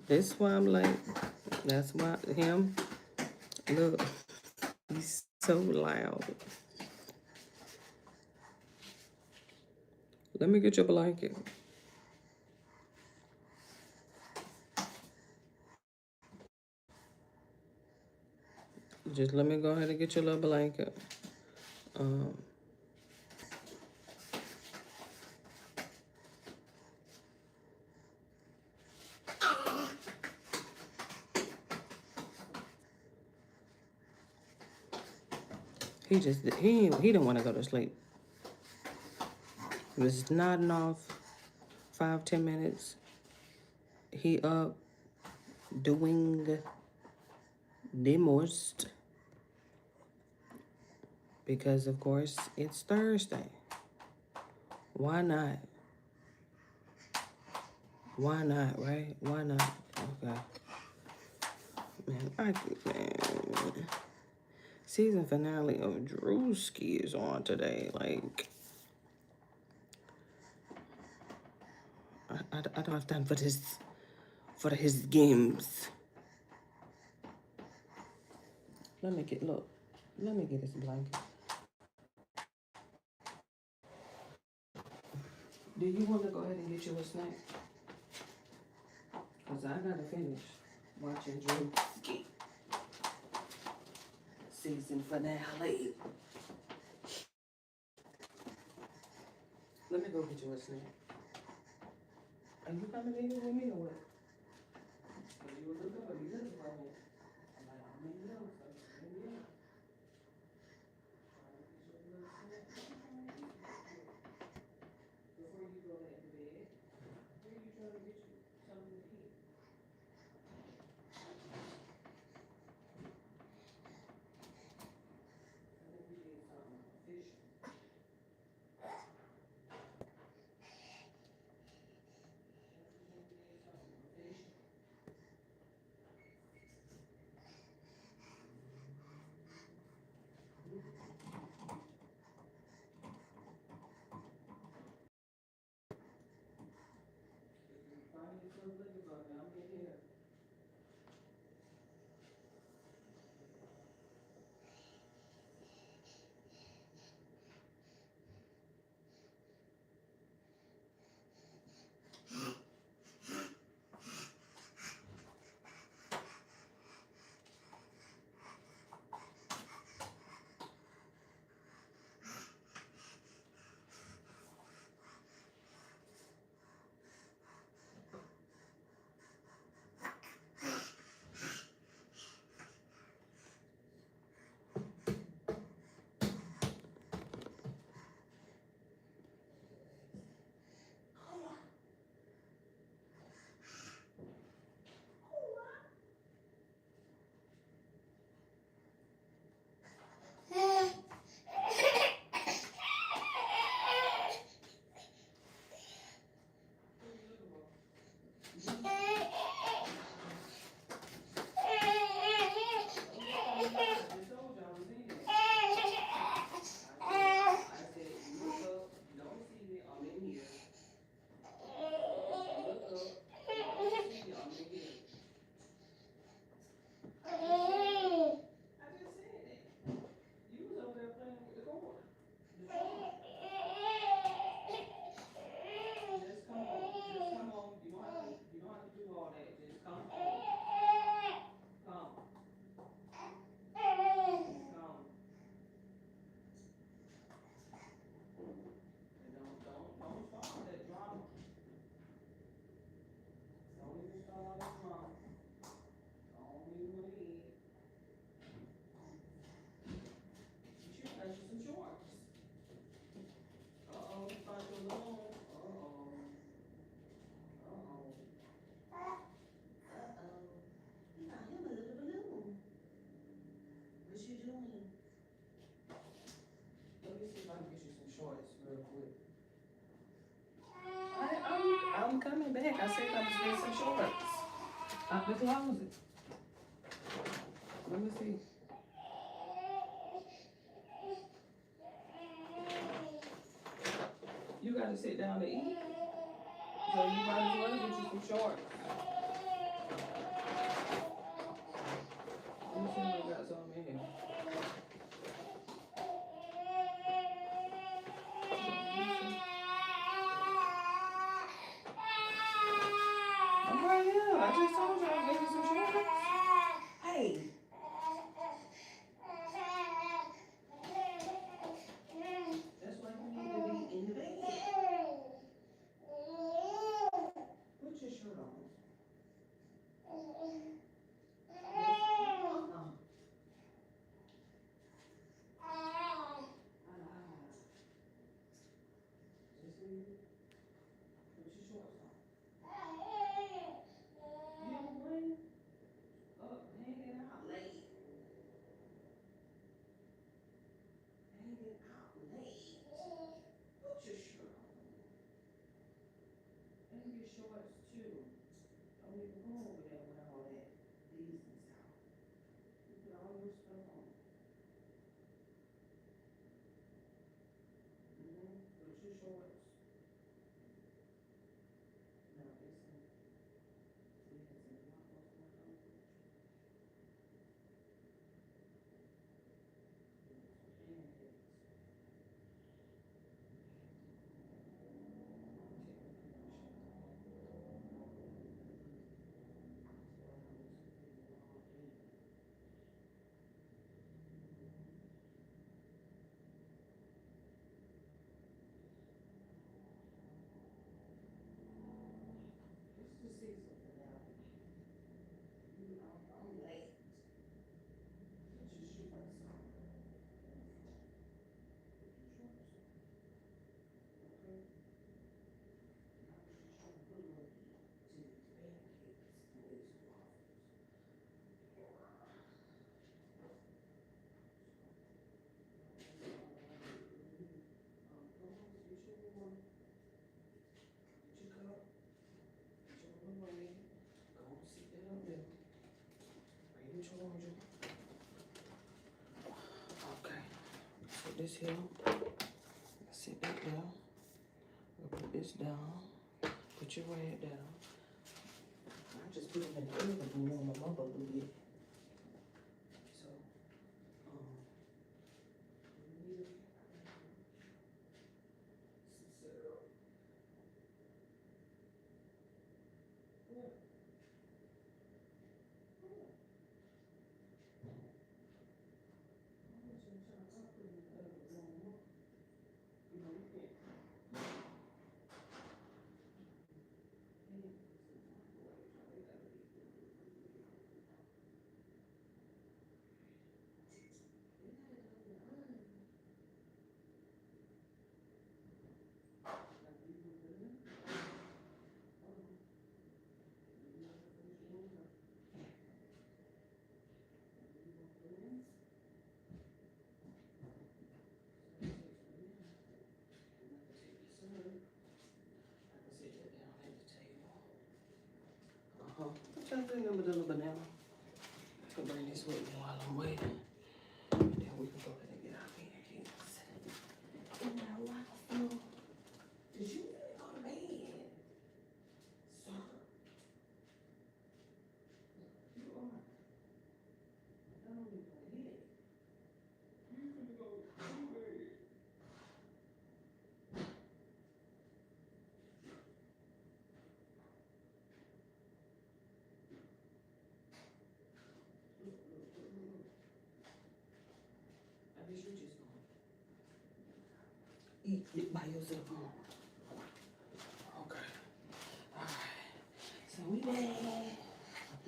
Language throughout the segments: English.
That's why I'm like, that's why him, look, he's so loud. Let me get your blanket. Just let me go ahead and get your little blanket. Um, he didn't want to go to sleep. He was nodding off 5, 10 minutes. He up doing the most because of course it's Thursday. Why not? Why not, right? Why not? Okay. Man. Season finale of Drewski is on today. Like, I don't have time for this, for his games. Let me get this blanket. Do you want to go ahead and get you a snack? Because I got to finish watching Drewski season finale. Let me go get you a snack. Are you coming in here with me or what? Because you look up and you look for me. I'm like, I'm in the middle, so maybe yeah. Before you go into bed, where are you trying to get you something to eat? I think we did something official. Find yourself looking for me. I'm in here. I'm coming back. I said I was getting some shorts out the closet. Let me see. You gotta sit down to eat. So you might as well get you some shorts. I just told you I gave you some shorts. Hey. That's why you need to be in the bed. Put your shirt on. Just leave it. Put your shorts on. You don't blame? Up, hanging out late. Hanging out late. Put your shirt on. And your shorts too. Don't even go over there with all that business out. You put all your stuff on. Put your shorts. No, listen. It's the season for that. I'm late. Put your shorts on. Okay? I was just trying to put a little to these pancakes and these waffles. Come on, get your water. Get your cup. Get your little money. Go and sit down there. Bring your charger. Okay. Put this here. Sit that down. Put this down. Put your rag down. I just put it in the oven and warm them up a little bit. So, we need some syrup. Yeah. I'm just gonna try to put it in the oven and warm them up. You know, you can't. Put your thing in the little banana. I can bring this with me while I'm waiting. And then we can go ahead and get our pancakes. And our waffle. Did you really go to bed? Sir. You are. I don't even know it. You really go to bed. I guess you just gonna eat it by yourself, huh? Okay. Alright. So we back.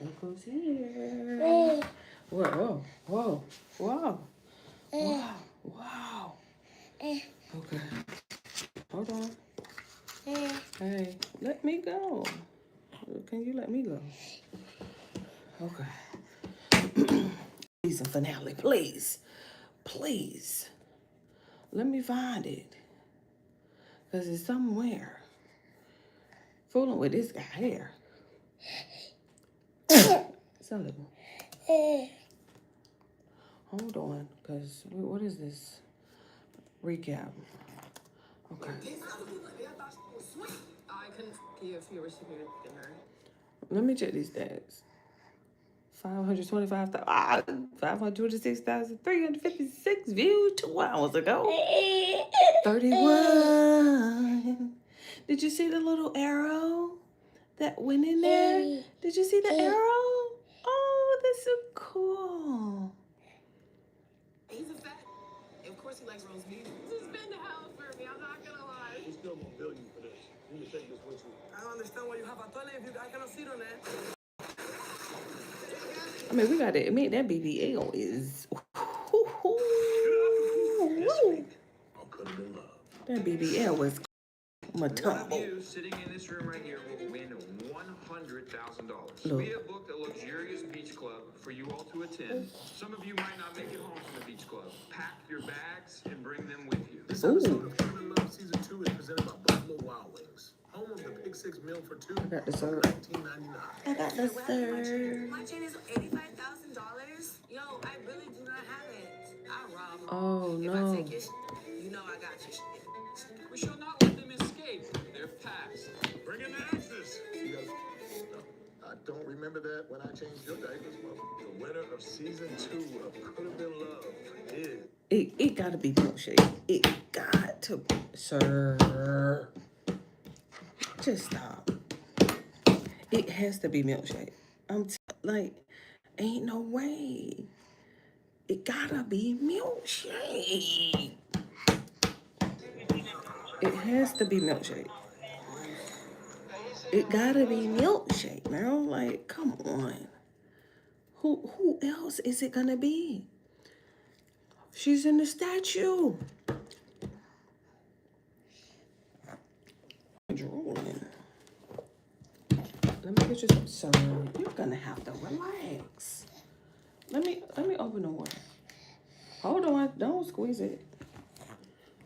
Look who's here. Whoa, whoa, whoa, wow, wow. Okay. Hold on. Hey, let me go. Can you let me go? Okay. Season finale, please. Please. Let me find it. Because it's somewhere. Fooling with this guy here. Something. Hold on, because what is this? Recap. Okay. I can give your recipient dinner. Let me check these stats. 526,356 views 2 hours ago. 31. Did you see the little arrow? that went in there? Did you see the arrow? Oh, that's so cool. He's a fat. Of course he likes roast beef. This has been hell for me. I'm not gonna lie. We're still gonna bill you for this. You need to take this with you. I don't understand why you have a toilet if you I cannot sit on it. I mean, we got to admit that BBL is. Could have been love. That BBL was One of matumbo. you sitting in this room right here will win $100,000. Look. We have booked a luxurious beach club for you all to attend. Some of you might not make it home from the beach club. Pack your bags and bring them with you. This episode of Could have been Love Season 2 is presented by Buffalo Wild Wings. Home of the Pick 6 meal for two. I got the serve. $19.99. I got the serve. My chain is $85,000. Yo, I really do not have it. I rob him. Oh, If I no. take your shit, you know I got your shit. We shall not let them escape. They're past. Bring in the extras. I don't remember that when I changed your diapers, Mother. The winner of Season 2 of Could Have Been Love is... It got to be milkshake. It got to be. Sir. Just stop. It has to be milkshake. Like, ain't no way. It gotta be milkshake. It has to be milkshake. It gotta be milkshake, man. Like, come on. Who else is it gonna be? She's in the statue. Drooling. Let me get you some syrup. You're gonna have to relax. Let me open the water. Hold on. Don't squeeze it.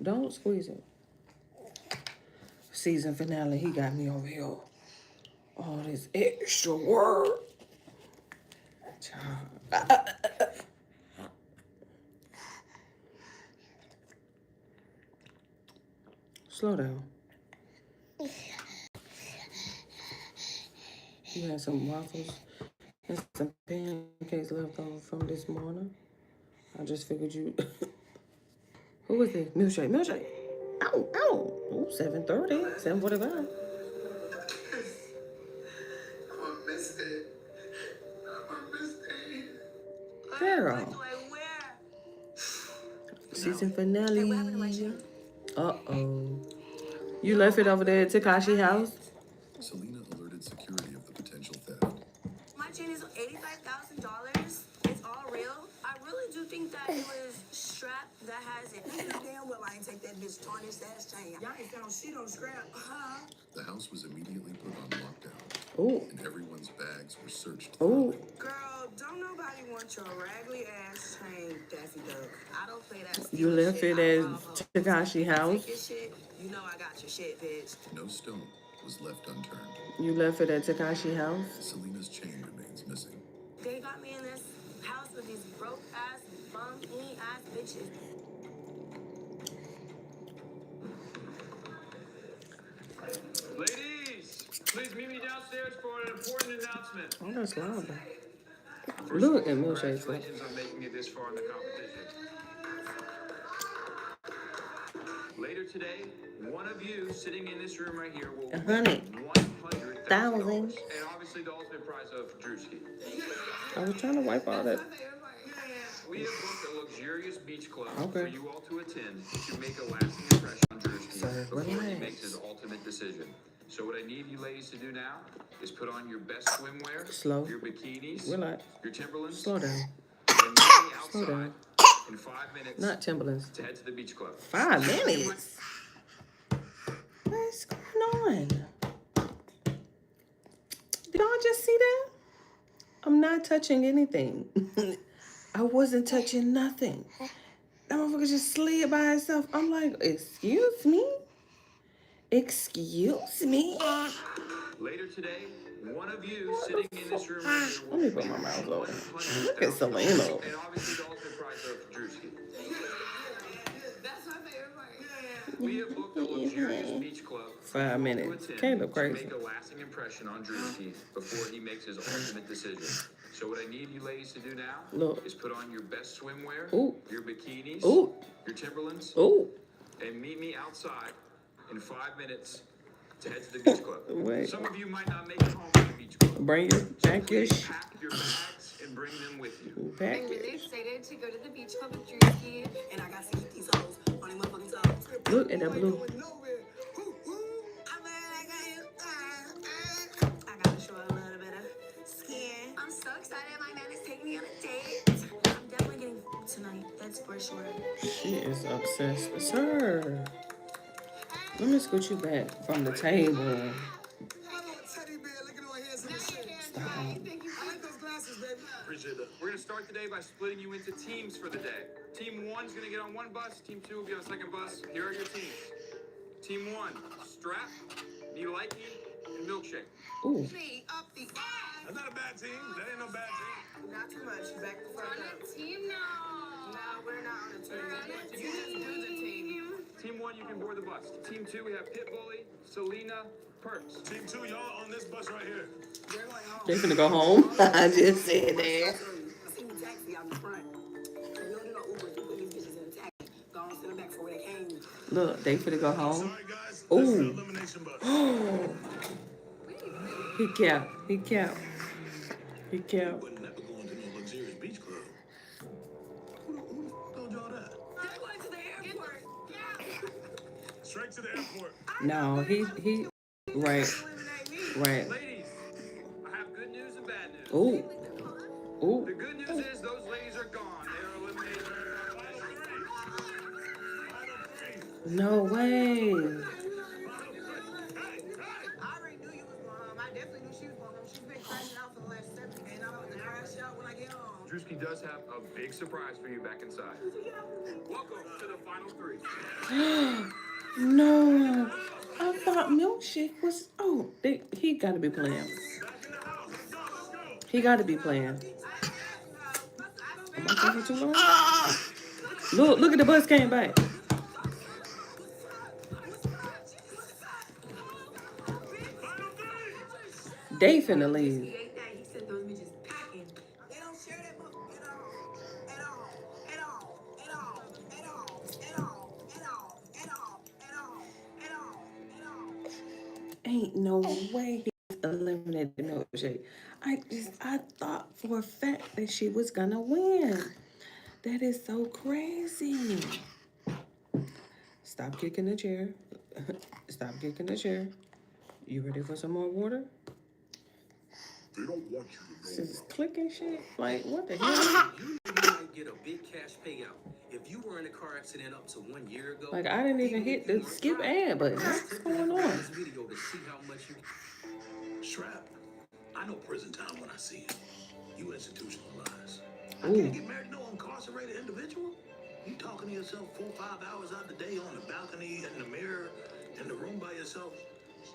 Don't squeeze it. Season finale. He got me over here. All this extra work. Child. Slow down. You had some waffles and some pancakes left over from this morning. I just figured you... Who is this? Milkshake. Milkshake. Ow, ow. Oh, 7:30, 7:45. I missed it. I missed it. Girl. What do I wear? Season Hey, what happened to my finale. chain? Uh-oh. You left it over there at Tekashi house? Selena alerted security of the potential theft. My chain is $85,000. It's all real. I really do think that it was Strap that has it. Damn well I ain't take that bitch tarnished ass chain. Y'all ain't found shit on Scrap. The house was immediately put on lockdown, Ooh. and everyone's bags were searched Ooh. thoroughly. Girl, don't nobody want your raggedy ass chain, Daffy Duck. I don't play that You stupid left shit. it I at rob hoes. Tekashi house? Take your shit, you know I got your shit, bitch. No stone was left unturned. You left it at Tekashi house? Selena's chain remains missing. They got me in this house with these broke ass, bum ass bitches. Ladies, please meet me downstairs for an important announcement. Oh, that's loud. First Look of all, at milkshake. congratulations on making it this far in the competition. Later today, one of you sitting in this room right here will win $100,000. And obviously the ultimate prize of Drewski. I was trying to wipe all that. We have booked a luxurious beach club Okay. for you all to attend to make a lasting impression on Drewski Sir, before he relax. makes his ultimate decision. So what I need you ladies to do now is put on your best swimwear, Slow. your bikinis, Relax. your Timberlands, Slow down. and meet me Slow outside down. in 5 minutes Not Timberlands. to head to the beach club. 5 minutes? What's going on? Did y'all just see that? I'm not touching anything. I wasn't touching nothing. That motherfucker just slid by itself. I'm like, excuse me? Excuse me? Later today, one of you sitting in this room right here Let will me put my mouth over. Look at Selena. and obviously the ultimate prize of Drewski. That's my favorite part. We have booked a luxurious beach club 5 minutes. Caleb crazy. to make a lasting impression on Drewski before he makes his ultimate decision. So what I need you ladies to do now Look. is put on your best swimwear, Ooh. your bikinis, Ooh. your Timberlands, Ooh. and meet me outside in 5 minutes to head to the beach club. Wait. Some of you might not make it home from the beach club. Bring your package. Please pack your bags and bring them with you. I'm Package. really excited to go to the beach club with Drewski. And I got to eat these hoes on these motherfucking toes. Look at that blue. I gotta show a little bit of skin. I'm so excited. My man is taking me on a date. I'm definitely getting tonight. That's for sure. She is obsessed with her. Let me scoot you back from the table. Appreciate that. We're gonna start the day by splitting you into teams for the day. Team 1's gonna get on one bus. Team 2 will be on the second bus. Here are your teams. Team 1, Strap, Nike, and Milkshake. Ooh. Me up the That's not a bad team. That ain't no bad team. Not too much. Back the fuck up. Team now. No, we're not on a team. You just do the team. Team 1, you can board the bus. Team 2, we have Pitbully, Selena, Perks. Team 2, y'all on this bus right here. They're going home. They finna go home. I just said that. I seen the taxi out in front. You don't do no Uber. You put these bitches in a taxi. Go on, sit them back for where they came. Look, they finna go home. Sorry, guys. This is the Ooh. elimination bus. He kept. He kept. He kept. But never going to no luxurious beach club. Who told y'all that? They went to the airport. Straight to the airport. No, he. Right. Right. Ladies, I have good news and bad news. Ooh. The Ooh. good news is those ladies are gone. They are eliminated. No way. I already knew you was going home. I definitely knew she was going home. She's been crashing out for the last 7 days. I'm going to crash out when I get home. Drewski does have a big surprise for you back inside. Welcome to the final 3. No. I thought Milkshake was. Oh, he gotta be playing. He gotta be playing. Am I talking too long? Look at the bus came back. They finna leave. He ate that. He said those bitches packing. They don't share that book at all. At all. At all. At all. At all. At all. At all. At all. At all. At all. At all. Ain't no way he's eliminated Milkshake. I thought for a fact that she was gonna win. That is so crazy. Stop kicking the chair. Stop kicking the chair. You ready for some more water? They don't want you to This know. is clicking shit. Like, what the hell? You might get a big cash payout. If you were in a car accident up to 1 year ago, Like, I didn't even hit the skip ad button. What's going on? this video to see how much you Strap. I know prison time when I see it. You institutionalized. I Ooh. can't get married to no incarcerated individual. You talking to yourself 4 or 5 hours out the day on the balcony, in the mirror, in the room by yourself.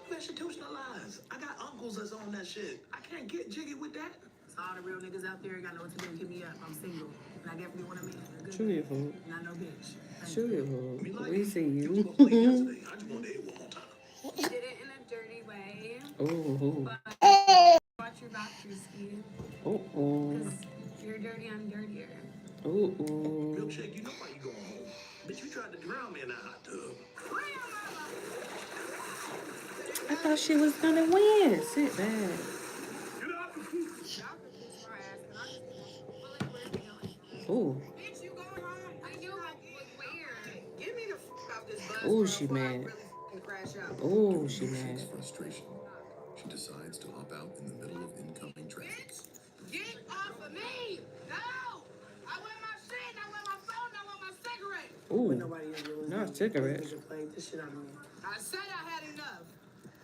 You institutionalized. I got uncles that's on that shit. I can't get jiggy with that. So all the real niggas out there got know what to do. Hit me up. I'm single. And I definitely want a man. A good Chew man. your food. Not no bitch. Thank Chew you. your Me food. like We see You was you. supposed to leave yesterday. I just want to hit one more time. Did it in a dirty way. Ooh. Watch your back, Drewski. Ooh. Because you're dirty, I'm dirtier. Ooh. Milkshake, you know why you going home. Bitch, you tried to drown me in that hot tub. I thought she was gonna win. Sit back. Get out the pool. Ooh. Bitch, you going home? I knew where. Get me the fuck out this bus. Ooh, bro, she before I mad. really fucking crash out. Ooh, she Milkshake's mad. frustration. She decides to hop out in the middle of incoming traffic. Get off of me! No! I want my shit, I want my phone, I want my cigarette! Ooh. Nobody in here was Not cigarettes. playing this shit out of me. I said I had enough.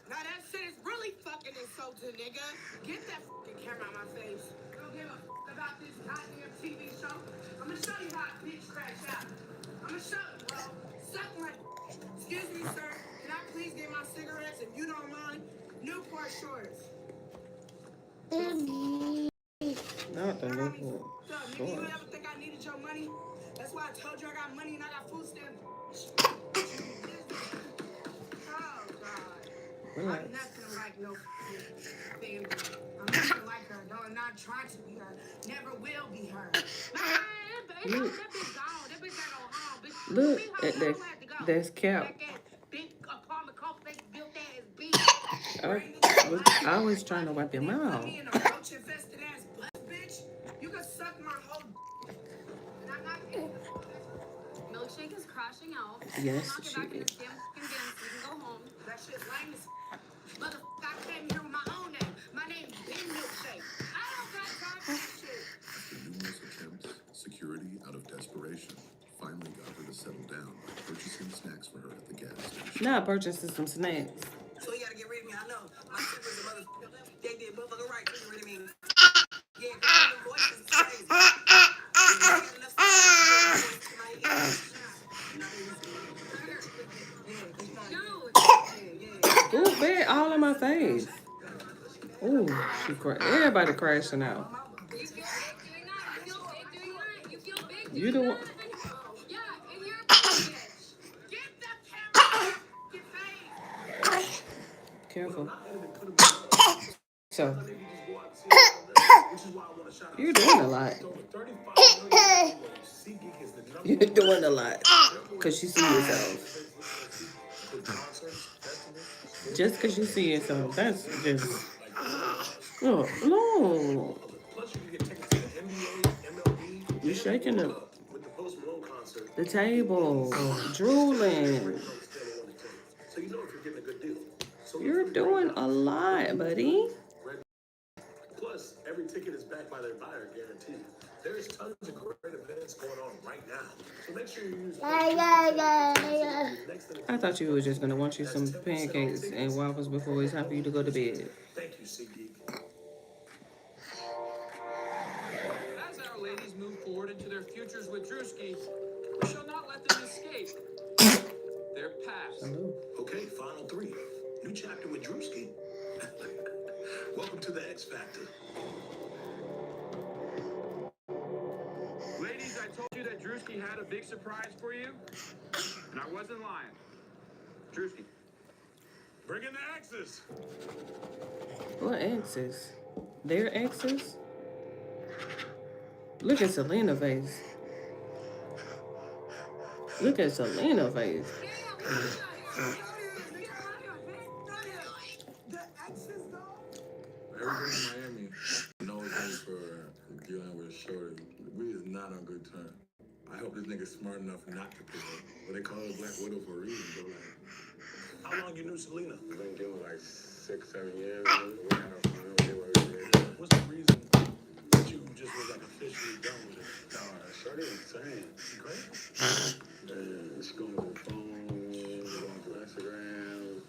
Now that shit is really fucking insulting, nigga. Get that fucking camera on my face. Don't give a fuck about this goddamn TV show. I'ma show you how a bitch crash out. I'ma show you, bro. Suck my Excuse me, sir. Can I please get my cigarettes if you don't mind? Newport shorts. Not the Nigga, Newport you shorts. ever think I needed your money? That's why I told you I got money and I got food stamps. Oh, God. Relax. I'm nothing like no family. I'm nothing like her. No, I'm not trying to be her. Never will be her. Look. That bitch gone. That bitch ain't go home. Bitch, Look me, at how that. long had to go? That's cap. Like that big apartment complex built ass bitch. I was trying to wipe your mouth. Me in a roach-infested ass butt, bitch. You can suck my whole and I'm not paying the full Milkshake is crashing out. Yes, Knock it she back in is. this damn fucking bin so we can go home. That shit lame as motherfucker. I came here with my own name. My name's Ben Milkshake. I don't got time for this shit. After numerous attempts, security, out of desperation, finally got her to settle down by purchasing snacks for her at the gas station. Not purchasing some snacks. So you gotta get rid of me. I know. My sister's a motherfucker. They did motherfucker right to get rid of me. Yeah, because the voices is crazy. Ooh, bad all in my face. Ooh, everybody crashing out. You feel big doing that? You feel big doing that? You feel big doing You the one. that? Yeah, and you're a bitch. Get the camera off your face. Careful. So, you're doing a lot. You're doing a lot. Because you see yourself. Just because you see yourself, that's just... Oh, no. You're shaking the table, drooling. You're doing a lot, buddy. Plus, every ticket is backed by their buyer guarantee. There's tons of great events going on right now. So make sure you use I thought you were just going to want you some pancakes and waffles before it's time for you to go to bed. Thank you, CD. As our ladies move forward into their futures with Drewski, we shall not let them escape their past. Hello. Okay, final 3. New chapter with Drewski. Welcome to the X Factor. Ladies, I told you that Drewski had a big surprise for you, and I wasn't lying. Drewski. Bring in the X's. What exes? Their exes? Look at Selena's face. Look at Selena's face. Everybody in Miami knows me for dealing with Shorty. We is not on good terms. I hope this nigga's smart enough not to pick her. But they call her Black Widow for a reason, though. Like, How long you knew Selena? we've been dealing like 6, 7 years. We had a fun with What's the reason that you just was like officially done with it? Shorty insane. She great? And she going to the phone, going to Instagram,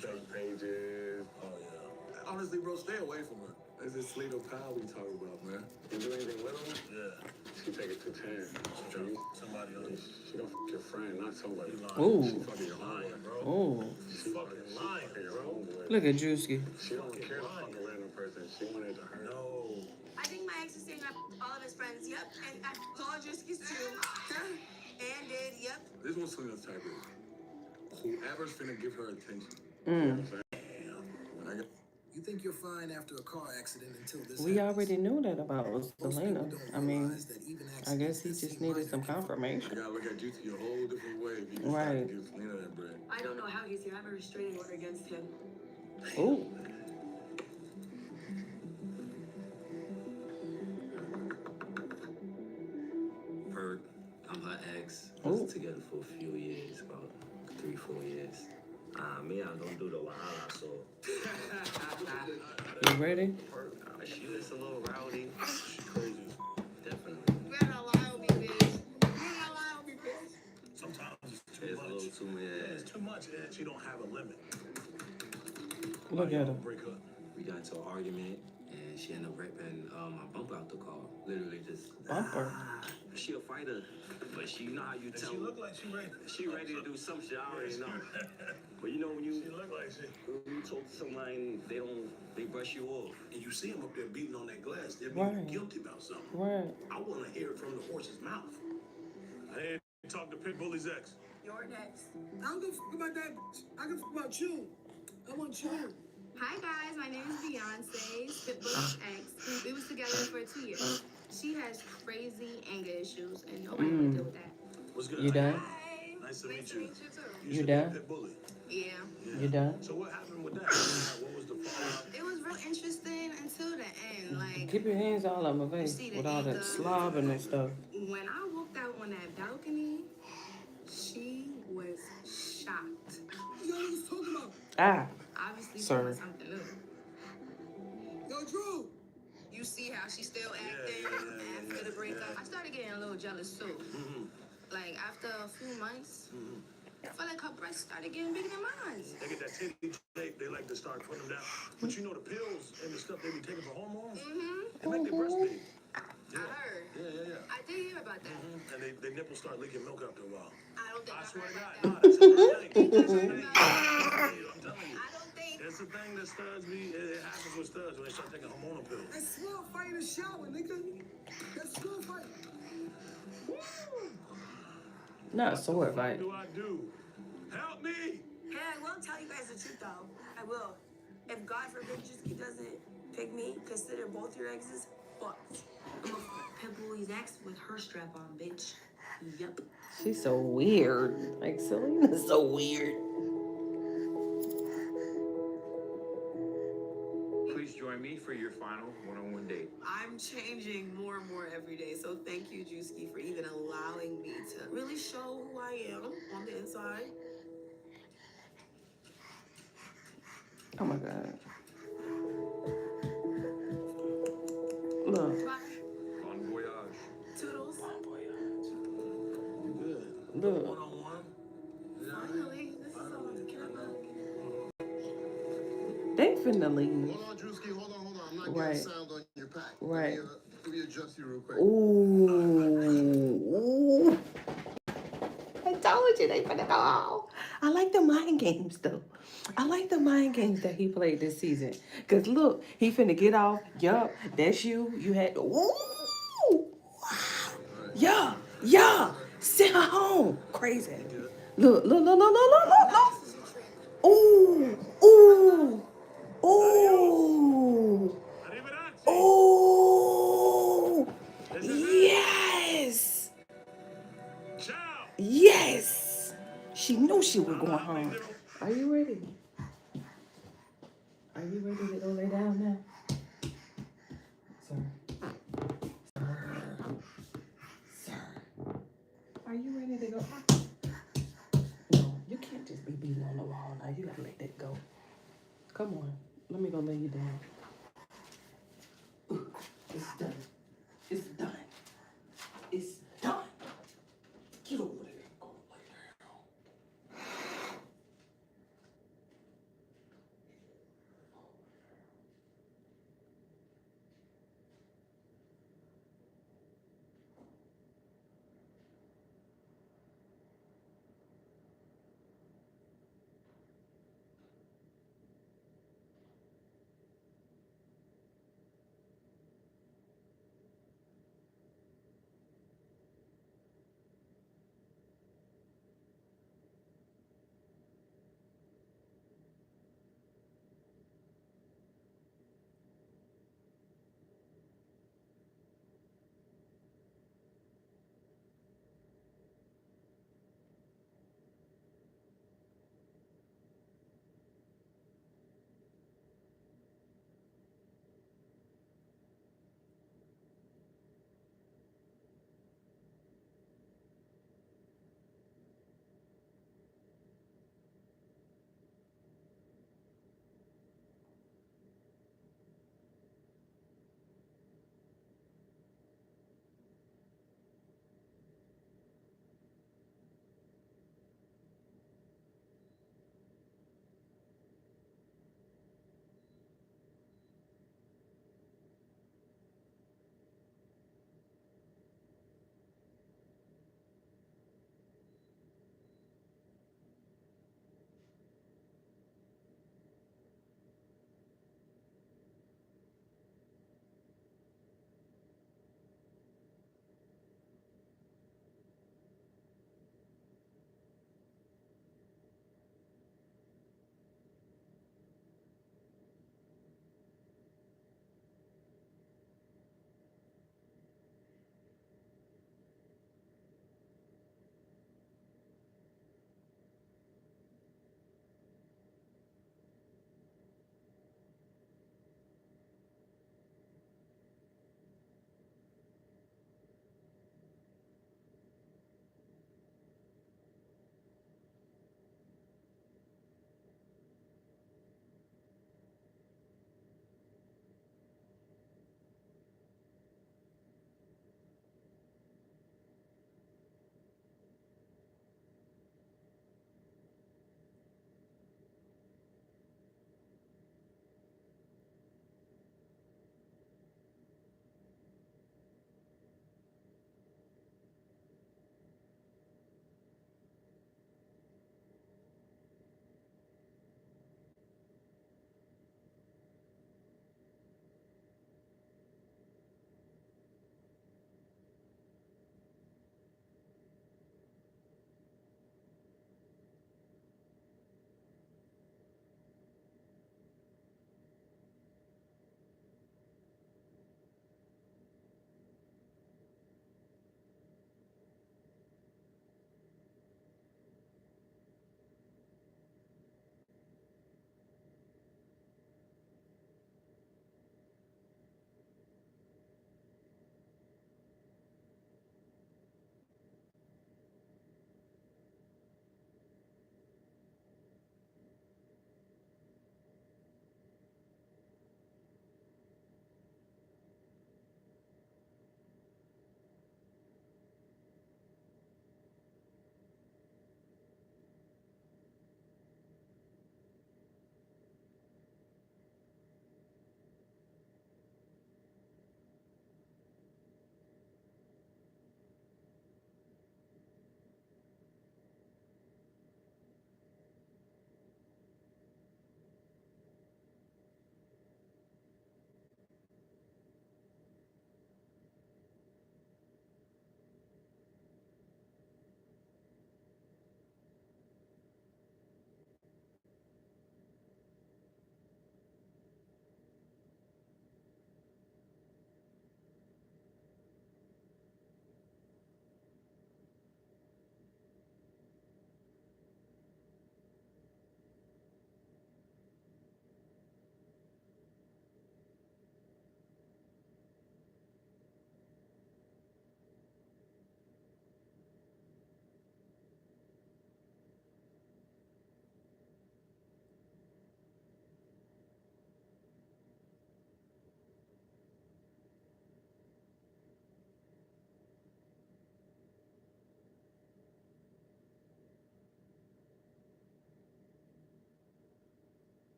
fake pages. Oh, yeah. Honestly, bro, stay away from her. That's this Sleeto Powell we talk about, man. You do anything with her? Yeah. She take it to 10. Somebody else. She don't fuck your friend, not somebody. Ooh. She fucking your homeboy, bro. Oh, She's fucking lying, Your bro. homeboy. look at Drewski. She don't care to fuck a random person. She wanted to hurt. No. I think my ex is saying all of his friends. Yep, and I called Drewski's too. And did, yep. This one's Selena's type is whoever's finna give her attention. Mm. You know what I'm saying? You think you're fine after a car accident until this We happens. already knew that about Most Selena. people don't I mean, realize that even I guess he accidents that just seem needed some minor can- You confirmation. gotta look at Juicy a whole different way if you decide Right. to give Selena that bread. I don't know how he's here. I have a restraining order against him. Ooh. Perk, I'm her ex. Ooh. Was together for a few years, about 3-4 years. Me, I don't do the wahala, so. You ready? She is a little rowdy. She crazy. Definitely. You better allow me, bitch. You better allow me, bitch. Sometimes it's too It's a much. little too much. It's too much, and she don't have a limit. Look at her. Break up. We got into an argument, and she ended up ripping my bumper out the car. Literally just. Bumper. She a fighter, but she, you know how you And tell she look like she ready. she ready to do some shit. I already know. But you know when She you look like she. talk to somebody, they brush you off. And you see them up there beating on that glass. They're being Right. guilty about something. Right. I want to hear it from the horse's mouth. I didn't talk to Pitbull's ex. You're next. I don't give a fuck about that. I give a fuck about you. I want you. Hi guys, my name is Beyonce, Pitbull's ex. We was together for 2 years. She has crazy anger issues, and nobody can deal with that. What's good? You done? Hi. Nice to Nice meet to you. meet you too. You You should be done? Pit Bully. Yeah. You done? So what happened with that? What was the fallout? It was real interesting until the end. Like, Keep your hands all on my you face see the with all that ego. slobbing and stuff. When I walked out on that balcony, she was shocked. Yo, what you talking about? Ah, Obviously, Sir. doing something new. Yo, Drew. You see how she's still acting after the breakup. I started getting a little jealous too. Like after a few months, I felt like her breasts started getting bigger than mine. They get that titty tape, they like to start putting them down. But you know the pills and the stuff they be taking for hormones? They make their breasts big. I heard. Yeah. I did hear about that. And they nipples start leaking milk after a while. I don't think I I swear heard to about God, that. no, that's a thing. I I'm telling you. don't think. It's a thing that studs be, it happens with studs when they start taking hormonal pills. That's small fight in the shower, nigga. That's small fight. not sword What fight. do I do? Help me! Hey, I will tell you guys the truth though. I will. If God forbid Drewski doesn't pick me, consider both your exes fucked. I'm a pit bully's ex with her strap on, bitch. Yup. She's so weird. Like Selena's so weird. Please join me for your final one-on-one date. I'm changing more and more every day, so thank you, Drewski, for even allowing me to really show who I am on the inside. Oh my God. Look. Bye. Bon voyage. Toodles. You good? Look. One-on-one? Finally, this is all I care about. They finna leave. Hold on, Drewski. Hold on. I'm not Right. getting sound on your pack. Right. Let me adjust you real quick. Ooh. I told you they finna go. I like the mind games though. I like the mind games that he played this season. Cause look, he finna get off. Yup, that's you. You had to. Ooh. Wow. Yeah. Send her home. Crazy. Look. Ooh. Oh, yes. Ciao! Yes. She knew she was going home. Are you ready? Are you ready to go lay down now? Sir. Are you ready to go? No, you can't just be beating on the wall now. You gotta let that go. Come on. Let me go lay you down. It's done. It's done. It's done. Get over there and go lay down.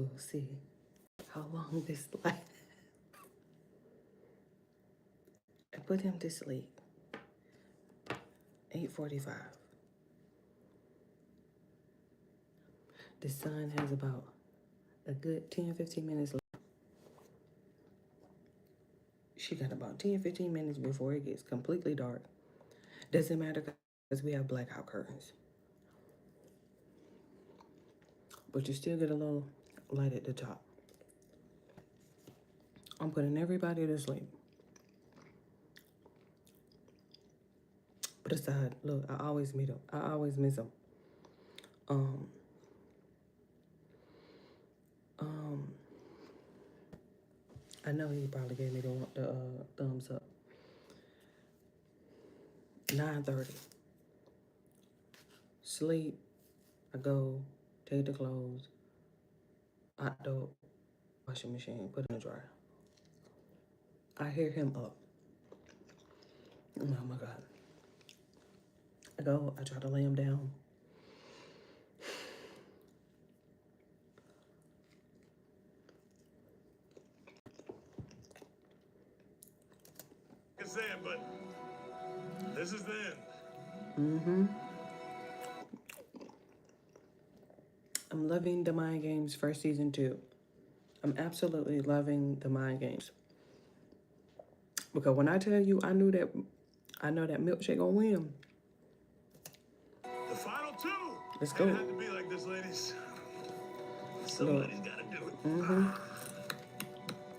We'll see how long this lasts. I put him to sleep. 8:45. The sun has about a good 10-15 minutes left. She got about 10-15 minutes before it gets completely dark. Doesn't matter because we have blackout curtains. But you still get a little light at the top. I'm putting everybody to sleep. But aside, look, I always meet him. I always miss him. I know he probably gave me the thumbs up. 9:30. Sleep. I go, take the clothes, hot dog, washing machine, put in the dryer. I hear him up. Oh my God. I go, I try to lay him down. I'm saying, but this is the end. Mm-hmm. I'm loving the Mind Games first season 2. I'm absolutely loving the Mind Games. Because when I tell you, I know that Milkshake gonna win. The final 2. Let's go. It had to be like this, ladies. Somebody's gotta do it. Mm-hmm.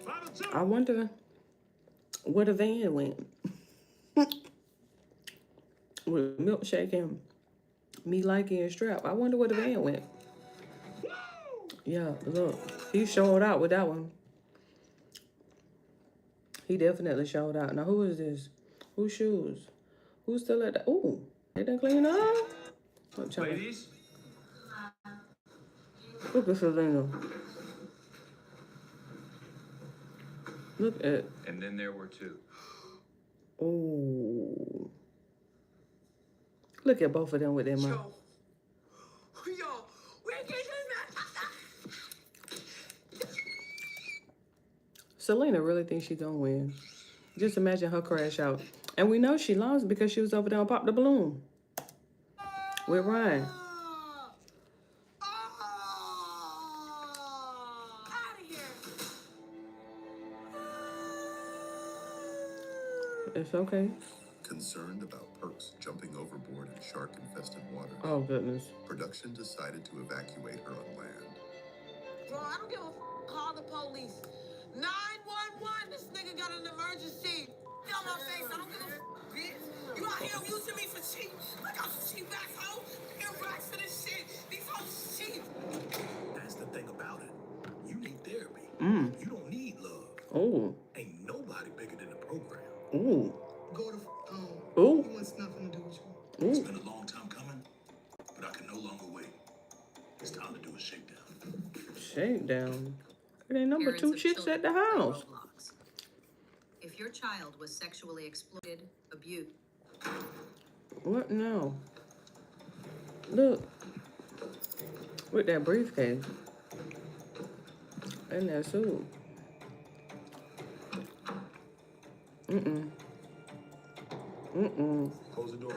Final 2. I wonder where the van went. With Milkshake and Me Likey and Strap. I wonder where the van went. Yeah, look. He showed out with that one. He definitely showed out. Now, who is this? Whose shoes? Who's still at the... Ooh, they done clean up? Ladies? Look at Selena. Look at... And then there were 2. Ooh. Look at both of them with their mouth. Yo, where can you Selena really thinks she's gonna win. Just imagine her crash out. And we know she lost because she was over there and popped the balloon. With Ryan. It's okay. Concerned about Perks jumping overboard in shark-infested waters, Oh, goodness. production decided to evacuate her on land. Bro, I don't give a call the police. 911, this nigga got an emergency. Get on my face, I don't give a bitch. You out here using me for cheap. Like I'm some cheap asshole. Get racks for this shit. These hoes cheap. That's the thing about it. You need therapy. You don't need love. Oh. Ain't nobody bigger than the program. Ooh. Go to Ooh. He wants nothing to do with you. It's Ooh. been a long time coming, but I can no longer wait. It's time to do a shakedown. Shakedown. There ain't number 2 Parents of chicks children at the play house. Roblox. If your child was sexually exploited, abused, What now? Look. With that briefcase. And that suit. Mm-mm. Mm-mm. Close the door.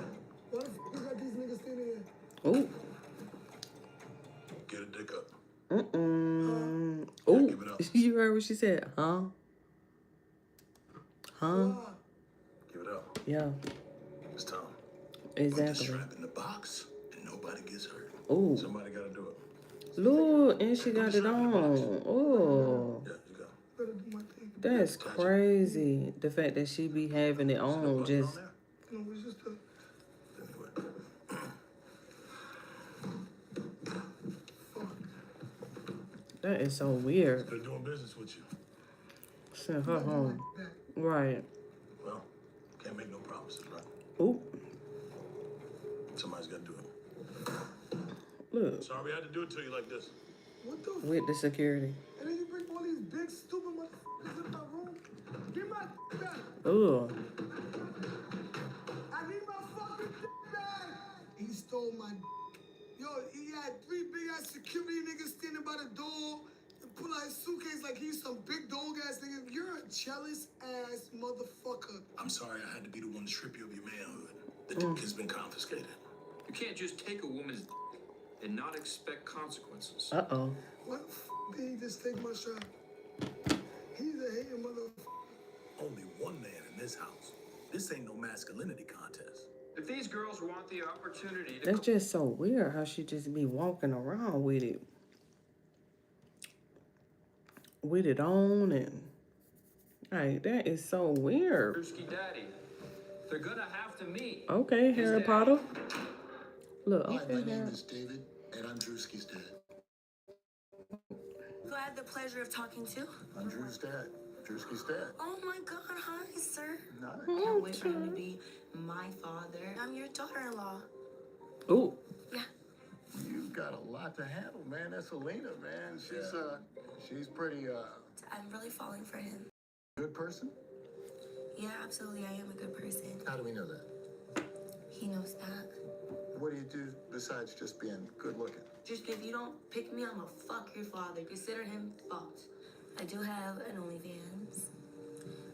Why the f you got these niggas standing here? Ooh. Get a dick up. Mm-mm. Give Ooh. it up. You heard what she said, huh? Huh? Give it up. Yeah, It's time. Put the exactly. strap in the box, and nobody gets hurt. Ooh. Somebody gotta do it. Look, and she got it on. Oh. Yeah, you go. Better do my thing. That's crazy. The fact that she be having it on just... No, it's just a... That is so weird. They're doing business with you. Send her home. Right. Well, can't make no promises, right? Ooh. Somebody's gotta do it. Look. Sorry I had to do it to you like this. What the f? With the security. And then you bring all these big, stupid motherfuckers in my room? Give my back. Ugh. I need my fucking back. He stole my Yo, he had 3 big-ass security niggas standing by the door. pull out his suitcase like he's some big dog ass nigga. You're a jealous ass motherfucker. I'm sorry I had to be the one to strip you of your manhood. The dick has been confiscated. You can't just take a woman's and not expect consequences. Uh-oh. Why the f did he just take my shot? He's a hating motherfucker. Only one man in this house. This ain't no masculinity contest. If these girls want the opportunity to That's just so weird how she just be walking around with it. With it on and... Like, that is so weird. Drewski daddy, they're gonna have to meet. Okay, His Harry dad. Potter. Look, Hi, okay, my name Harry. is David, and I'm Drewski's dad. Who I had the pleasure of talking to? I'm Drew's dad. Drewski's dad. Oh my God, hi, sir. Nice. Can't wait for him to be my father. I'm your daughter-in-law. Ooh. Yeah. You've got a lot to handle, man. That's Selena, man. She's pretty, I'm really falling for him. good person. Yeah, absolutely, I am a good person. How do we know that? He knows that. What do you do besides just being good looking? Just if you don't pick me, I'ma fuck your father. Consider him fucked. I do have an OnlyFans,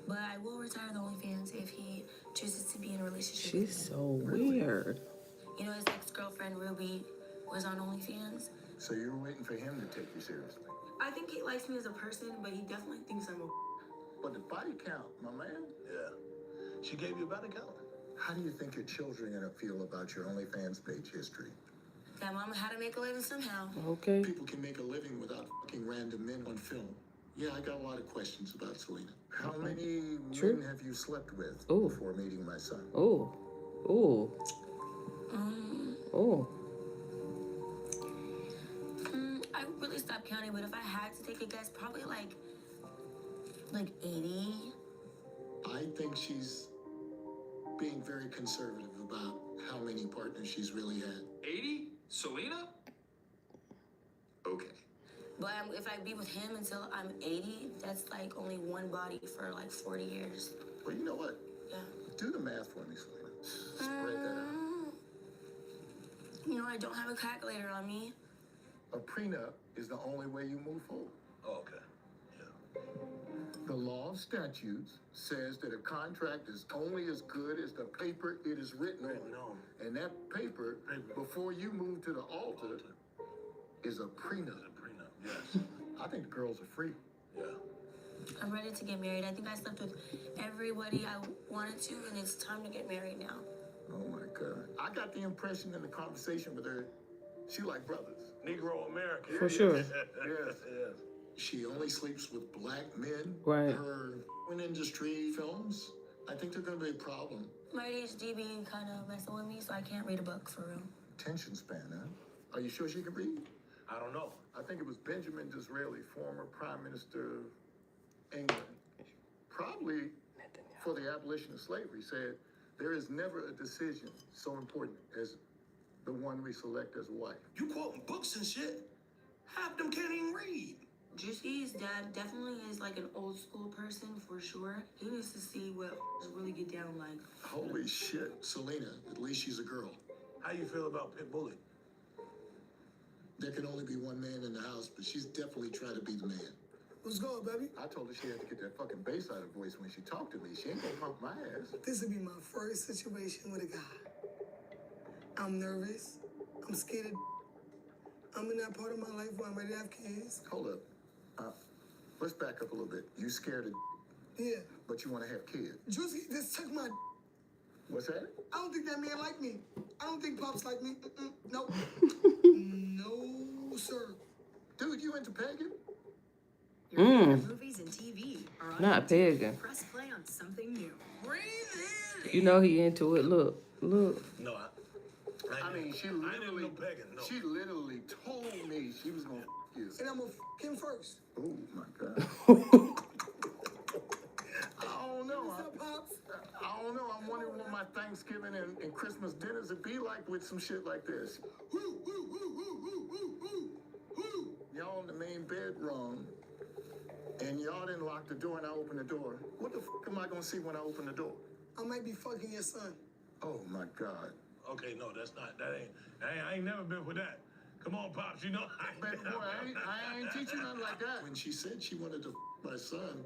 but I will retire the OnlyFans if he chooses to be in a relationship with me. She's so weird. You know, his ex-girlfriend Ruby was on OnlyFans. So you're waiting for him to take you seriously. I think he likes me as a person, but he definitely thinks I'm a. But the body count, my man. Yeah. She gave you a body count? How do you think your children are gonna feel about your OnlyFans page history? That mama had to make a living somehow. Okay. People can make a living without fucking random men on film. Yeah, I got a lot of questions about Selena. How many True. men have you slept with Ooh. before meeting my son? Ooh. Ooh. Ooh. I really stopped counting, but if I had to take a guess, probably like 80. I think she's being very conservative about how many partners she's really had. 80? Selena? Okay. But if I be with him until I'm 80, that's like only one body for like 40 years. Well, you know what? Yeah. Do the math for me, Selena. Spread that out. You know, I don't have a calculator on me. A prenup is the only way you move forward. Oh, okay. Yeah. The law of statutes says that a contract is only as good as the paper it is written on. And that paper, before you move to the altar, is a prenup. Yes. I think the girls are free. Yeah. I'm ready to get married. I think I slept with everybody I wanted to, and it's time to get married now. Oh my God. I got the impression in the conversation with her, she like brothers. Negro American. For sure. Yes. She only sleeps with black men. Right. Her industry films, I think they're gonna be a problem. My ADHD being kind of messing with me, so I can't read a book for real. Attention span, huh? Are you sure she can read? I don't know. I think it was Benjamin Disraeli, former Prime Minister of England, probably for the abolition of slavery, said, there is never a decision so important as the one we select as a wife. You quoting books and shit? Half them can't even read. Juicy's dad definitely is like an old school person for sure. He needs to see what really get down like. Holy shit. Selena, at least she's a girl. How you feel about Pit Bully? There can only be one man in the house, but she's definitely trying to be the man. What's going, baby? I told her she had to get that fucking bass out of her voice when she talked to me. She ain't gonna pump my ass. This would be my first situation with a guy. I'm nervous. I'm scared of. I'm in that part of my life where I'm ready to have kids. Hold up. Let's back up a little bit. You scared of, Yeah. but you want to have kids. Juicy just took my. What's that? I don't think that man like me. I don't think Pops like me. Nope. No, sir. Dude, you into pagan? Your favorite movies and TV are on Not YouTube. pagan. Press play on something new. Breathe in. You know he into it. Look. Look. No, I mean, she literally, she literally told me she was gonna f you. And I'm gonna f him first. Oh my God. I don't know. What's up, Pops? I don't know. I'm wondering what my Thanksgiving and Christmas dinners would be like with some shit like this. Y'all in the main bedroom, and y'all didn't lock the door, and I opened the door. What the fuck am I gonna see when I open the door? I might be fucking your son. Oh my God. Okay, no, that's not. That ain't. I ain't never been for that. Come on, Pops, you know Baby boy, I ain't teaching nothing like that. When she said she wanted to my son,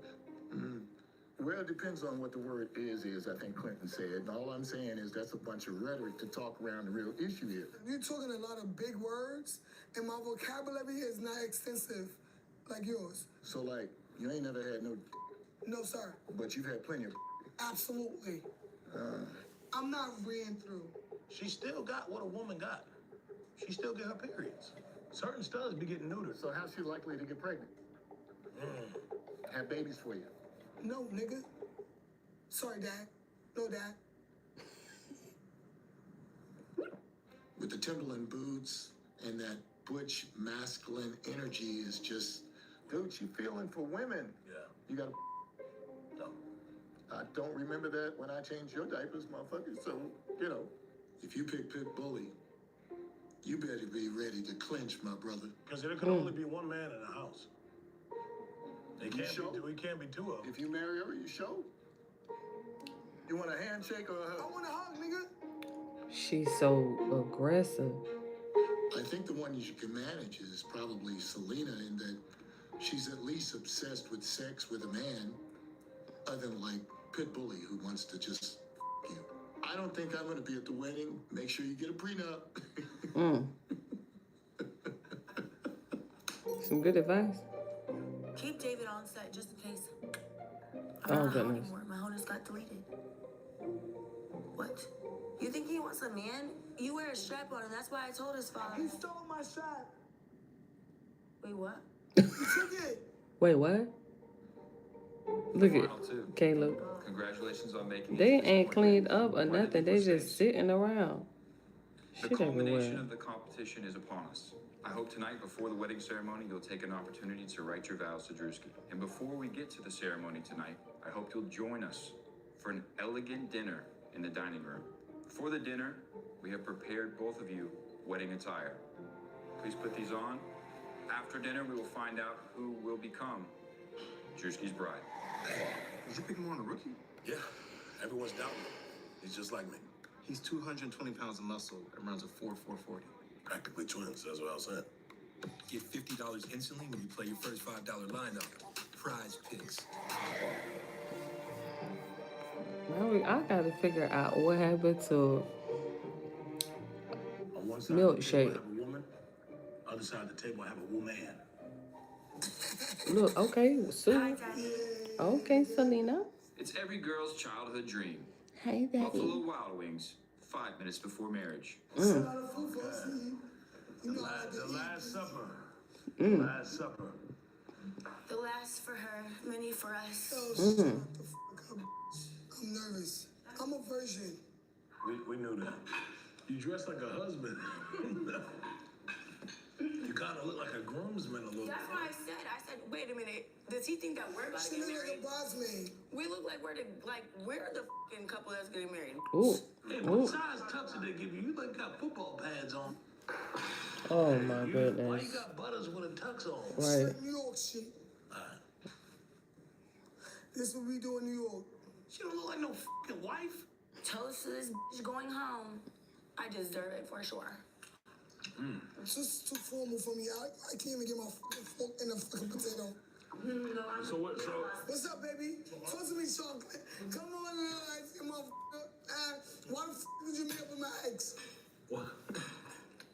Well, it depends on what the word is, I think Clinton said. And all I'm saying is that's a bunch of rhetoric to talk around the real issue here. You're talking a lot of big words, and my vocabulary is not extensive like yours. So, like, you ain't never had no, No, sir. but you've had plenty of. Absolutely. I'm not ran through. she still got what a woman got. She still get her periods. Certain studs be getting neutered. So how's she likely to get pregnant? Have babies for you? No, nigga. Sorry, Dad. No, Dad. with the Timberland boots and that butch masculine energy is just. Dude, she feeling for women. Yeah. You gotta. No. I don't remember that when I changed your diapers, motherfucker. So, you know. If you pick Pit Bully, you better be ready to clinch, my brother. Because there can only be one man in the house. It You can't sure? be. We can't be two of them. If you marry her, you sure? You want a handshake or a hug? I want a hug, nigga. She's so aggressive. I think the one you can manage is probably Selena, in that she's at least obsessed with sex with a man, other than like Pit Bully, who wants to just you. I don't think I'm going to be at the wedding. Make sure you get a prenup. Some good advice. Keep David on set just in case. Oh, I'm not home goodness. anymore. My whole just got deleted. What? You think he wants a man? You wear a strap on, and that's why I told his father. He stole my shot. Wait, what? He took it. Wait, what? Look at Final two. Caleb. Congratulations on making it They to this ain't point. cleaned up or Where did nothing. you They stay? just sitting around. The Shit culmination everywhere. of the competition is upon us. I hope tonight, before the wedding ceremony, you'll take an opportunity to write your vows to Drewski. And before we get to the ceremony tonight, I hope you'll join us for an elegant dinner in the dining room. For the dinner, we have prepared both of you wedding attire. Please put these on. After dinner, we will find out who will become Drewski's bride. Did you pick him on a rookie? Yeah. Everyone's doubting him. He's just like me. He's 220 pounds of muscle and runs a 4.40. Practically twins. That's what I was saying. Get $50 instantly when you play your first $5 lineup. Prize picks. Now I gotta figure out what happened to On one side of the Milkshake. table, I have a woman. Other side of the table, I have a woman. look. Okay, Hi, Sue. Daddy. Okay, Selena. It's every girl's childhood dream. Hey, Buffalo Daddy. Wild Wings, 5 minutes before marriage. It's a lot of food for us to eat. You know, I like to The eat. Last Supper. The Last Supper. The last for her, many for us. Oh, shut the fuck up. I'm nervous. I'm a virgin. We knew that. You dress like a husband. You kind of look like a groomsman a little That's bit. what I said. I said, wait a minute. Does he think that we're about to She get look like married? a bridesmaid. We look like we're the fucking couple that's getting married. Ooh. Hey, Ooh. what size tux did they give you? You like got football pads on. Oh my Why you goodness. got butters with a tux on? It's Right. like New York shit. This is what we do in New York. She don't look like no fucking wife. Toast to this bitch going home. I deserve it for sure. It's just too formal for me. I can't even get my fucking fork in a fucking potato. So what? So What's up, baby? Talk to me, chocolate. Come on, lights, motherfucker. Why the fuck did you meet up with my ex? what?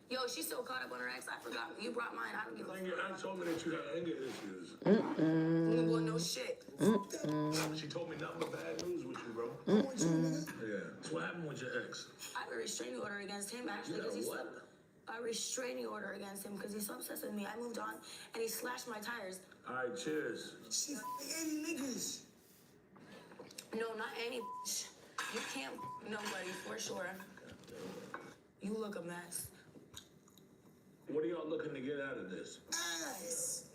Yo, she's so caught up on her ex. I forgot. You brought mine. I don't give a Anger. I told me that you had anger issues. Well, no shit. She told me nothing but bad news with you, bro. I want you, nigga. Yeah. So what happened with your ex? I have a restraining order against him actually You got because he's what? a restraining order against him because he's so obsessed with me. I moved on and he slashed my tires. All right, cheers. She's any niggas. No, not any bitch. You can't nobody for sure. You look a mess. What are y'all looking to get out of this? Ass.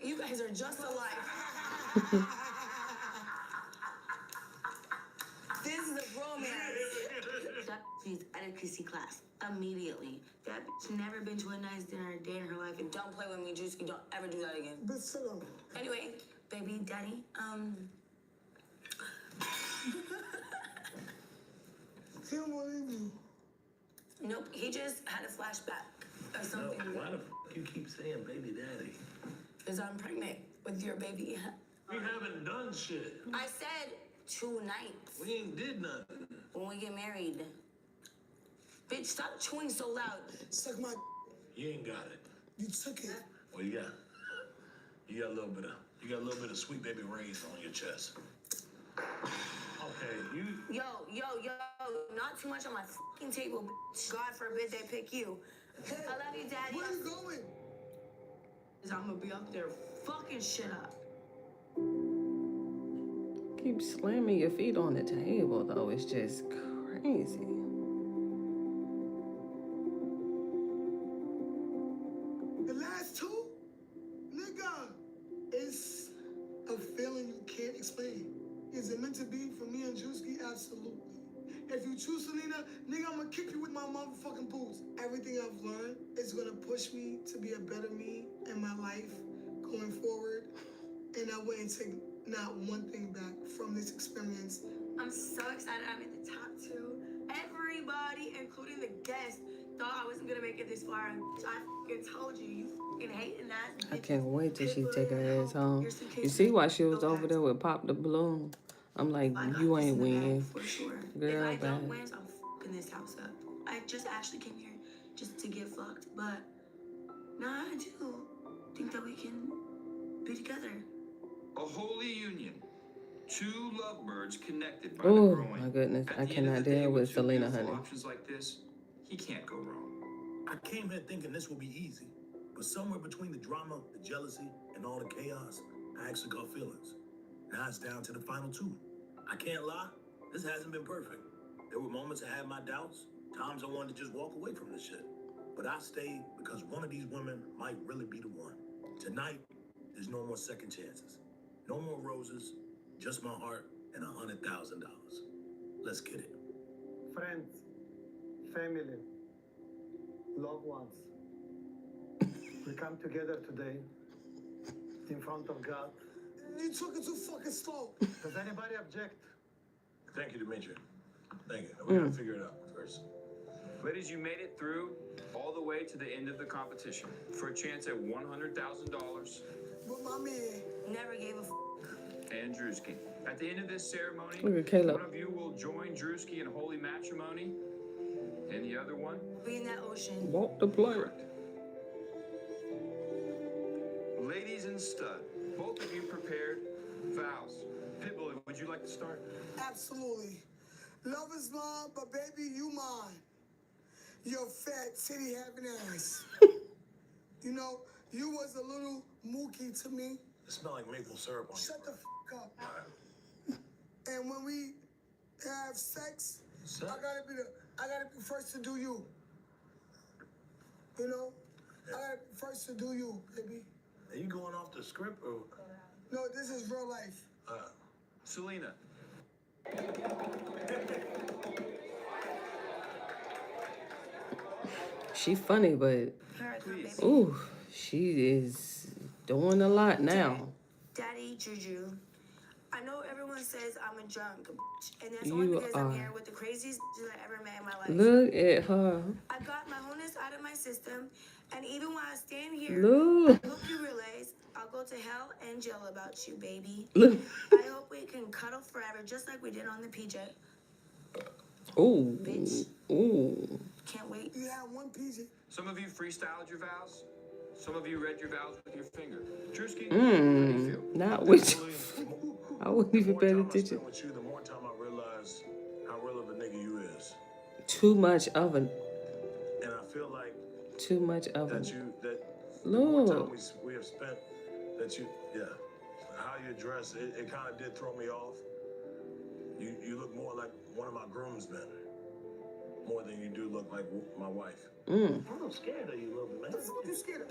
You guys are just alike. This is a bromance. That needs adequacy class immediately. That bitch never been to a nice dinner a day in her life, and don't play with me, Juicy. Don't ever do that again. Bitch, sit down. Anyway, baby, daddy, He don't believe you. Nope, he just had a flashback or something. Why the f you keep saying baby daddy? Because I'm pregnant with your baby. We haven't done shit. I said 2 nights We ain't did nothing. when we get married. Bitch, stop chewing so loud. Suck my. You ain't got it. You took it. Well, you got a little bit of sweet baby rays on your chest. Okay, you. Yo, not too much on my fucking table, bitch. God forbid they pick you. I love you, Daddy. Where you going? I'm gonna be up there fucking shit up. Keep slamming your feet on the table, though. It's just crazy. The last two? Nigga, it's a feeling you can't explain. Is it meant to be for me and Drewski? Absolutely. If you choose Selena, nigga, I'm gonna kick you with my motherfucking boots. Everything I've learned is gonna push me to be a better me in my life going forward. And I wouldn't take not one thing back from this experience. I'm so excited I'm in the top 2. Everybody, including the guests, thought I wasn't gonna make it this far. And I fucking told you, you fucking hating ass. I can't wait till she take her ass home. You see why she was over there with Pop the Balloon? I'm like, you ain't win. For sure. Girl, if I don't bye. win, I'm fucking this house up. I just actually came here just to get fucked. But, nah, I do think that we can be together. A holy union. 2 lovebirds connected by the Oh growing. my goodness, At I the end of cannot the day, deal with 2 Selena, beautiful honey. options like this, he can't go wrong. I came here thinking this would be easy, but somewhere between the drama, the jealousy, and all the chaos, I actually got feelings. Now it's down to the final 2. I can't lie, this hasn't been perfect. There were moments I had my doubts, times I wanted to just walk away from this shit. But I stayed because one of these women might really be the one. Tonight, there's no more second chances. No more roses, just my heart and $100,000. Let's get it. Friends, family, loved ones. We come together today in front of God. You took it too fucking slow. Does anybody object? Thank you, Dimitri. Thank you. We gotta figure it out first. Ladies, you made it through all the way to the end of the competition for a chance at $100,000 But my man. Never gave a f. and Drewski. At the end of this ceremony, Look at Caleb. one of you will join Drewski in holy matrimony, and the other one Be in that ocean. Walk the plank. correct. Ladies and stud, both of you prepared vows. Pitbull, would you like to start? Absolutely. Love is mine, but baby, you mine. Your fat, titty having ass. You know, you was a little mookie to me. It smells like maple syrup on Shut the f up. And when we have sex, I gotta be first to do you. You know? I gotta be first to do you, baby. Are you going off the script or? No, this is real life. Selena. She funny, but Please. ooh, she is doing a lot now. Daddy Juju. I know everyone says I'm a drunk, bitch, and that's You only because I'm are. here with the craziest bitches I ever met in my life. Look at her. I got my wholeness out of my system, and even when I stand here, Look. I hope you realize I'll go to hell and jail about you, baby. Look. I hope we can cuddle forever, just like we did on the PJ. Ooh. Bitch. Ooh. Can't wait. You had one PJ. Some of you freestyled your vows. Some of you read your vows with your finger. Drewski, how do you Mmm. feel? Not with Really, I wouldn't even the pay more time I attention. spend with you, the more time I realize how real of a nigga you is. Too much oven. And I feel like Too much oven. that the more time Look. we have spent, that you, how you dress, it kind of did throw me off. You look more like one of my groomsmen, more than you do look like my wife. Mm. I'm a little scared of you a little bit, man. What you scared of?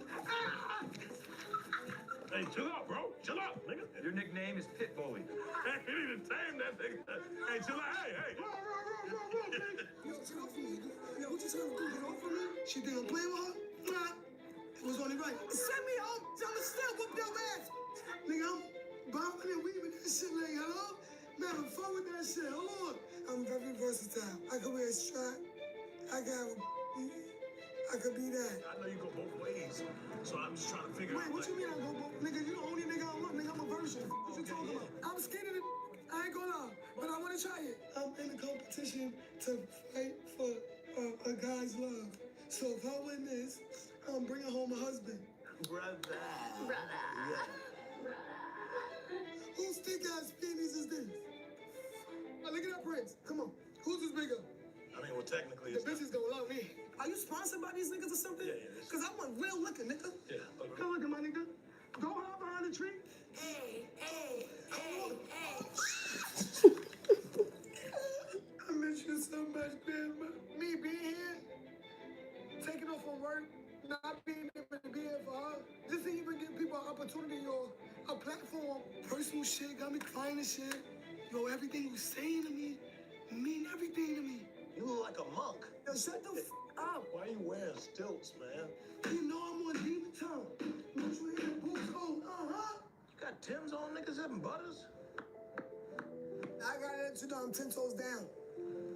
Hey, chill out, bro. Chill out, nigga. Your nickname is Pitbully. Hey, you need to tame that nigga. Hey, chill out. Hey. Yo, get off me. Yo, what you trying to do? Get off of me? She think I'm playing with her? Nah. It was only right. Send me home. I'ma still whoop your ass. Nigga, I'm bobbing and weaving that shit like, hello? Man, I'm fun with that shit. Hold on. I'm very versatile. I could wear a strap. I could be that. I know you go both ways, so I'm just trying to figure Wait, out. what you mean I go both? Nigga, you the only nigga I want, nigga. I'm a version. What you talking about? I'm scared of it. I ain't gonna lie, but I wanna try it. I'm in a competition to fight for a guy's love. So if I win this, I'm bringing home a husband. Brother. Yeah. Whose thick ass penis is this? Oh, look at that Prince. Come on. Who's this bigger? I mean, well, technically, The it's bitches gonna love me. Are you sponsored by these niggas or something? Yeah, yeah. Cause I want real liquor, nigga. Yeah. Come look at my nigga. Go hide behind the tree. Hey. I miss you so much, man. Me being here, taking off from work, not being able to be here for her, just to even give people an opportunity or a platform. Personal shit got me crying and shit. Yo, everything you saying to me mean everything to me. You look like a monk. Yo, shut the f up. Why are you wearing stilts, man? You know I'm on demon time. Don't you hear the boots go, You got Tim's on, niggas having butters? I gotta let you know I'm 10 toes down.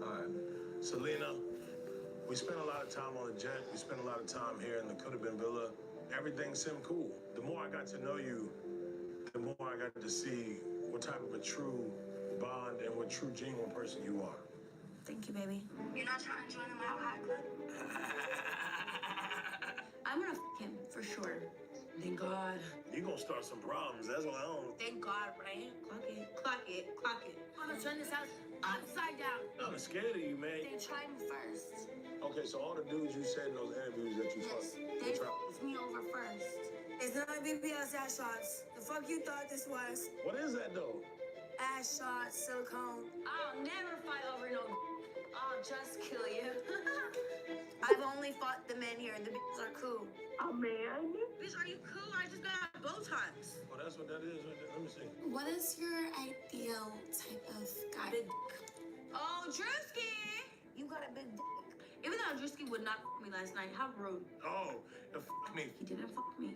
All right. Selena, we spent a lot of time on the jet. We spent a lot of time here in the Could Have Been Villa. Everything seemed cool. The more I got to know you, the more I got to see what type of a true bond and what true genuine person you are. Thank you, baby. You're not trying to join the Mile High Club? I'm gonna him, for sure. Thank God. You gonna start some problems. That's why I don't. Thank God, right? Clock it. I'm gonna turn this house upside down. I'm scared of you, man. They tried me first. Okay, so all the dudes you said in those interviews that you Yes, talked, they f***ed me over first. It's not BBS ass shots. The fuck you thought this was? What is that though? Ass shots, silicone. I'll never fight over no. I'll just kill you. I've only fought the men here. The bitches are cool. Oh man. Bitch, are you cool? I just got bow ties. Oh, that's what that is right there. Let me see. What is your ideal type of guy? Big dick. Oh, Drewski! You got a big dick. Even though Drewski would not fuck me last night, how rude. Oh, fuck me. He didn't fuck me.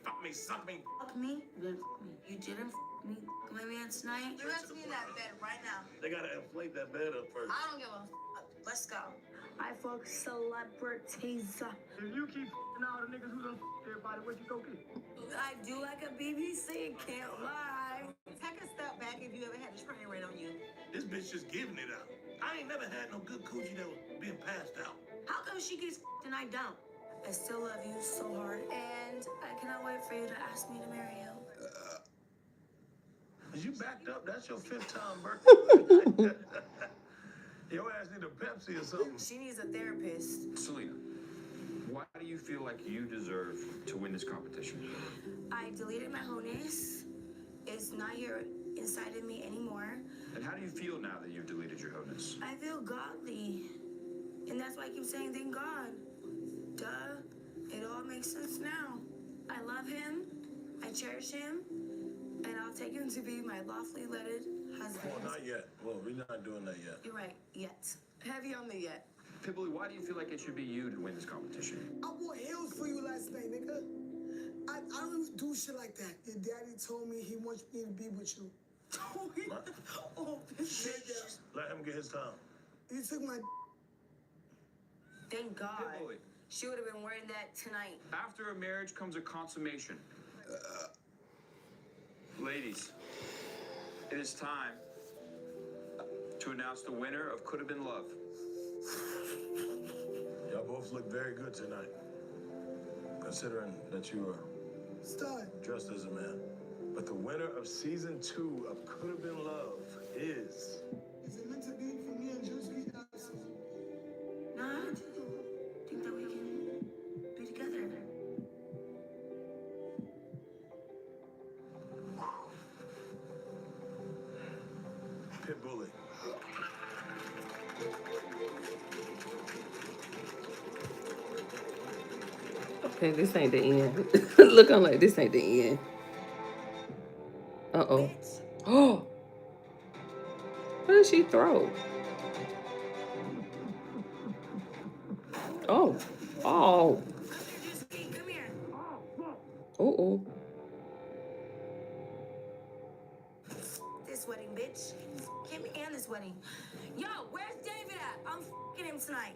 Fuck me, suck me. Fuck me? You didn't fuck me. You didn't fuck me. Come at me tonight. You have to be in that bed right now. They gotta inflate that bed up first. I don't give a fuck. Let's go. I fuck celebrities. If you keep f***ing all the niggas who done f***ed everybody, what you go get? I do like a BBC, can't lie. Take a step back if you ever had a train ran on you. This bitch just giving it out. I ain't never had no good coochie that was being passed out. How come she gets f***ed and I don't? I still love you so hard, and I cannot wait for you to ask me to marry you. Is you backed up? That's your 5th time birthday. Your ass need a Pepsi or something. She needs a therapist. Selena, why do you feel like you deserve to win this competition? I deleted my honest. It's not here inside of me anymore. And how do you feel now that you've deleted your honus? I feel godly. And that's why I keep saying thank God. Duh. It all makes sense now. I love him. I cherish him. And I'll take him to be my lawfully wedded husband. Well, not yet. Well, we're not doing that yet. You're right. Yet. Heavy on the yet. Pitbull, why do you feel like it should be you to win this competition? I wore heels for you last night, nigga. I don't even do shit like that. Your daddy told me he wants me to be with you. Oh, this nigga. Let him get his time. You took my... Thank God. Pitbull, She would have been wearing that tonight. after a marriage comes a consummation. Ladies, it is time to announce the winner of Could Have Been Love. Y'all both look very good tonight, considering that you were dressed as a man. But the winner of season 2 of Could Have Been Love is... Is it meant to be for me and Drewski? No, I do think that we can be together. Pitbull. Okay, this ain't the end. Looking like this ain't the end. Uh-oh. Oh! What did she throw? Oh. Oh. Come here. Uh-oh. This this wedding, bitch. Him and this wedding. Yo, where's David at? I'm f***ing him tonight.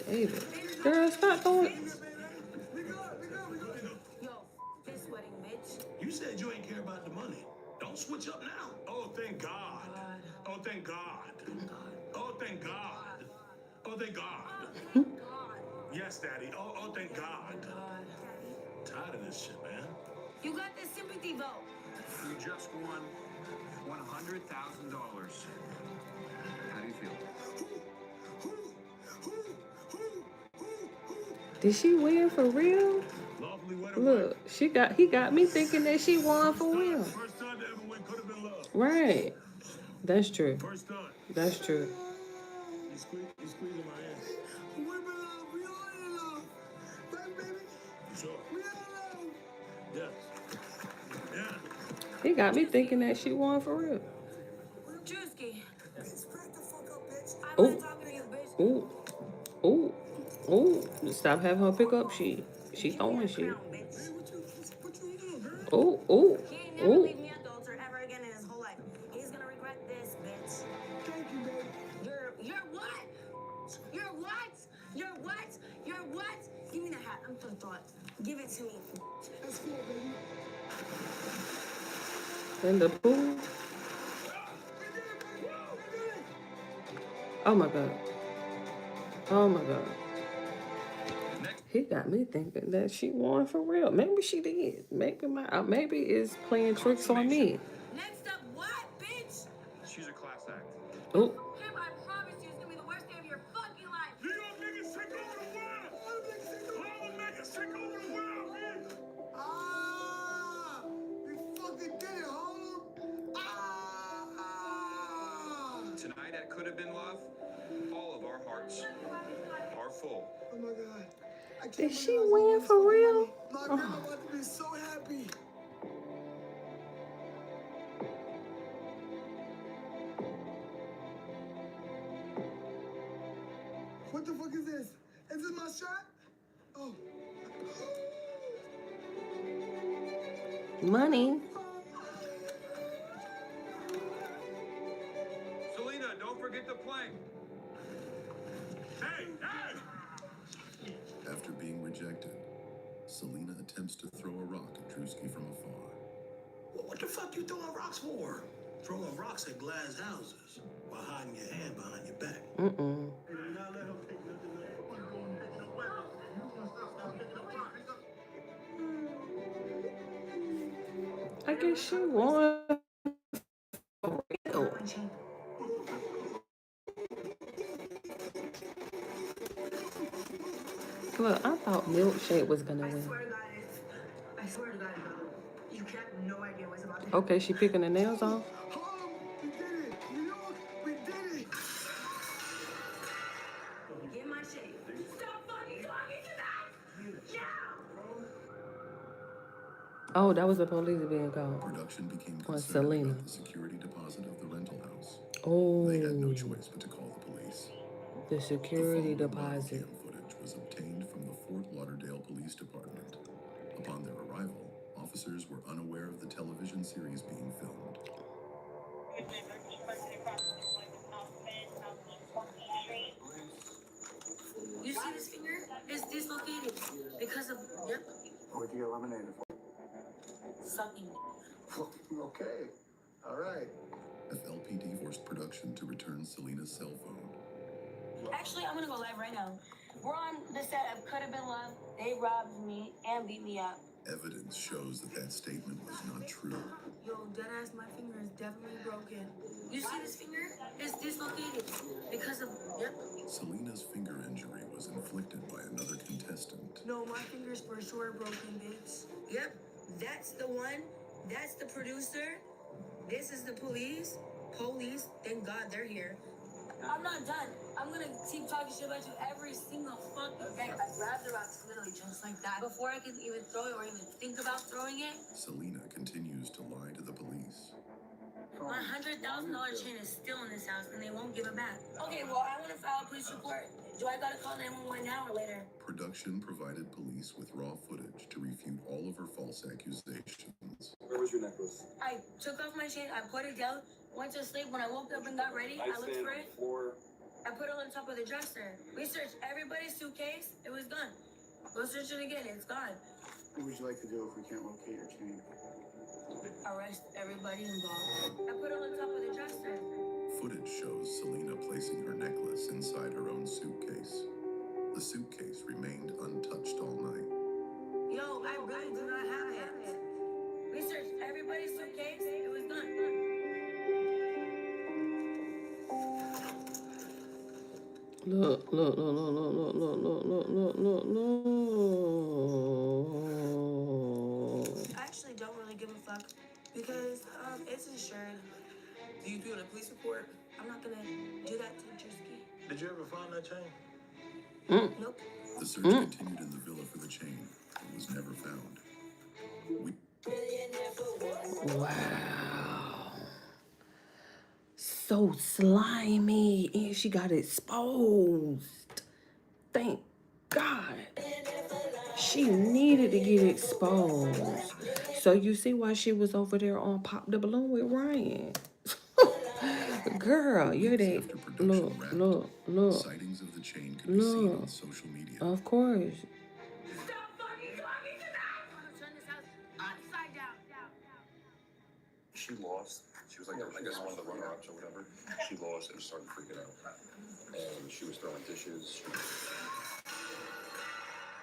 David. Girl, stop throwing. Yo, this wedding, bitch. You said you ain't care about the money. Don't switch up now. Oh, thank God. Oh, thank God. Oh, thank God. Oh, thank God. Yes, Daddy. Oh, thank God. Tired of this shit, man. You got this sympathy vote. You just won $100,000. How do you feel? Did she win for real? Look, he got me thinking that she won for real. First son to ever win could have been love. Right. That's true. First son. That's true. You squeezing my ass. We in love. We all in love. Right, baby? Sure. We in love. Yes. Yeah. He got me thinking that she won for real. Drewski. Crack the fuck up, bitch. I'm Ooh. not talking to you, bitch. Ooh. Ooh. Ooh. Stop having her pick up shit. She throwing shit. Ooh. Ooh. He ain't never Ooh. leave me at the altar ever again in his whole life. He's gonna regret this, bitch. Thank you, baby. You're what? You're what? You're what? You're what? Give me the hat. I'm gonna throw it. Give it to me. That's cool, baby. In the pool. Oh my God. Oh my God. He got me thinking that she won for real. Maybe she did. Maybe it's playing tricks on me. Next up, what, bitch? She's a class act. Oh. Him, I promise you, it's gonna be the worst day of your fucking life. New York niggas take over the world. All the niggas take over the world, man. Ah! We fucking did it, Harlem. Ah! Tonight at Could Have Been Love, all of our hearts are full. Oh my God. I can't Did believe she I was win gonna for lose real? money. My grandma about to be so happy. What the fuck is this? Is this my shot? Oh. Money. Selena, don't forget the plank. Hey, hey! After being rejected, Selena attempts to throw a rock at Drewski from afar. What the fuck you throwing rocks for? Throwing rocks at glass houses while hiding your hand behind your back. Mm-mm. I guess she won for real. Look, I thought Milkshake was gonna win. I swear to God, you have no idea what's about to happen. Okay, she picking the nails off. Harlem, we did it. New York, we did it. Get my shit. Stop fucking talking to me! Now! Oh, that was the police being called. Production became Or concerned Selena. about the security deposit of the rental house. Oh. They had no choice but to call the police. The security The following deposit. cam footage was obtained from the Fort Lauderdale Police Department. Upon their arrival, officers were unaware of the television series being filmed. You see this finger? It's dislocated because of, yep, What you eliminated for? sucking. Okay. All right. FLPD forced production to return Selena's cell phone. Actually, I'm gonna go live right now. We're on the set of Could Have Been Love. They robbed me and beat me up. Evidence shows that statement was not true. Yo, deadass, my finger is definitely broken. You see this finger? It's dislocated because of, yep. Selena's finger injury was inflicted by another contestant. No, my finger's for sure broken, bitch. Yep, that's the one. That's the producer. This is the police. Thank God they're here. I'm not done. I'm gonna keep talking shit about you every single fucking day. I grabbed the rocks literally just like that before I could even throw it or even think about throwing it. Selena continues to lie to the police. My $100,000 chain is still in this house and they won't give it back. Okay, well, I want to file a police report Do I gotta call 911 now or later? Production provided police with raw footage to refute all of her false accusations. Where was your necklace? I took off my chain, I put it down, went to sleep. When I woke up and got ready, I looked for it. Floor. I put it on top of the dresser. We searched everybody's suitcase. It was gone. Go search it again. It's gone. What would you like to do if we can't locate your chain? Arrest everybody involved. I put it on top of the dresser. Footage shows Selena placing her necklace inside her own suitcase. The suitcase remained untouched all night. Yo, I really do not have it. We searched everybody's suitcase. It was gone. Look, look, look, look, look, look, look, look, look, look, look. I actually don't really give a fuck because it's insured. Do you do a police report? I'm not gonna do that to Drewski. Did you ever find that chain? Nope. The search continued in the villa for the chain, but was never found. Wow. So slimy. And she got exposed. Thank God. She needed to get exposed. So you see why she was over there on Pop the Balloon with Ryan. Girl, you're that. Look, look, look. Sightings of the chain could be seen on social media. Of course. Stop fucking talking to me! I'm gonna turn this house upside down. She lost. She was like, I guess one of the runner-ups or whatever. She lost and started freaking out. And she was throwing dishes.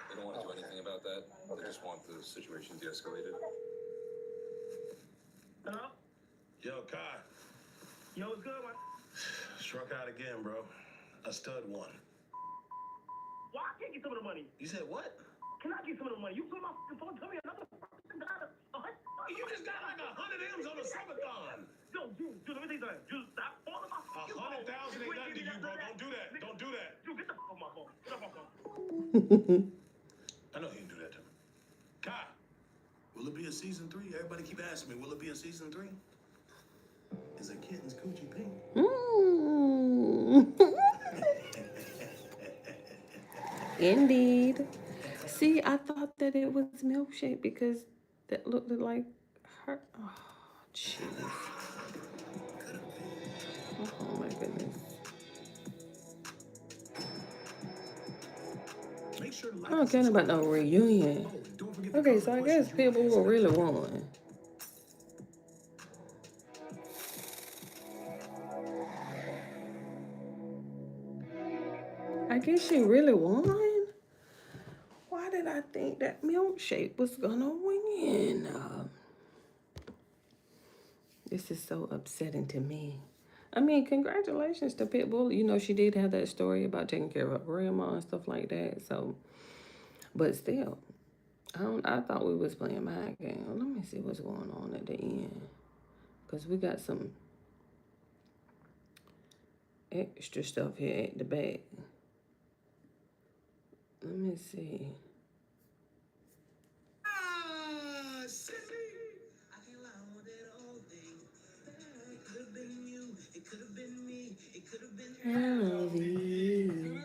They don't want to do anything about that. They just want the situation de-escalated. Hello? Yo, Kai. Yo, what's good, man? Struck out again, bro. A stud one. Why I can't get some of the money? You said what? Can I get some of the money? You put my fucking phone, tell me another fucking dollar. You just got like 100 M's on a subathon. Yo, dude, let me tell you something. Just stop calling my fucking phone. 100,000 ain't nothing to you, bro. Don't do that. Don't do that. Dude, get the fuck off my phone. Get off my phone. I know you can do that to me. Kai, will it be a season 3? Everybody keep asking me, will it be a season 3? Is a kitten's coochie pink? Indeed. See, I thought that it was milkshake because that looked like her. Oh, jeez. Oh, my goodness. I don't care about no reunion. Okay, so I guess people will really won. I guess she really won. Why did I think that milkshake was gonna win? This is so upsetting to me. I mean, congratulations to Pitbull. You know, she did have that story about taking care of her grandma and stuff like that. So, but still, I thought we was playing my game. Let me see what's going on at the end, because we got some extra stuff here at the back. Let me see. I love you.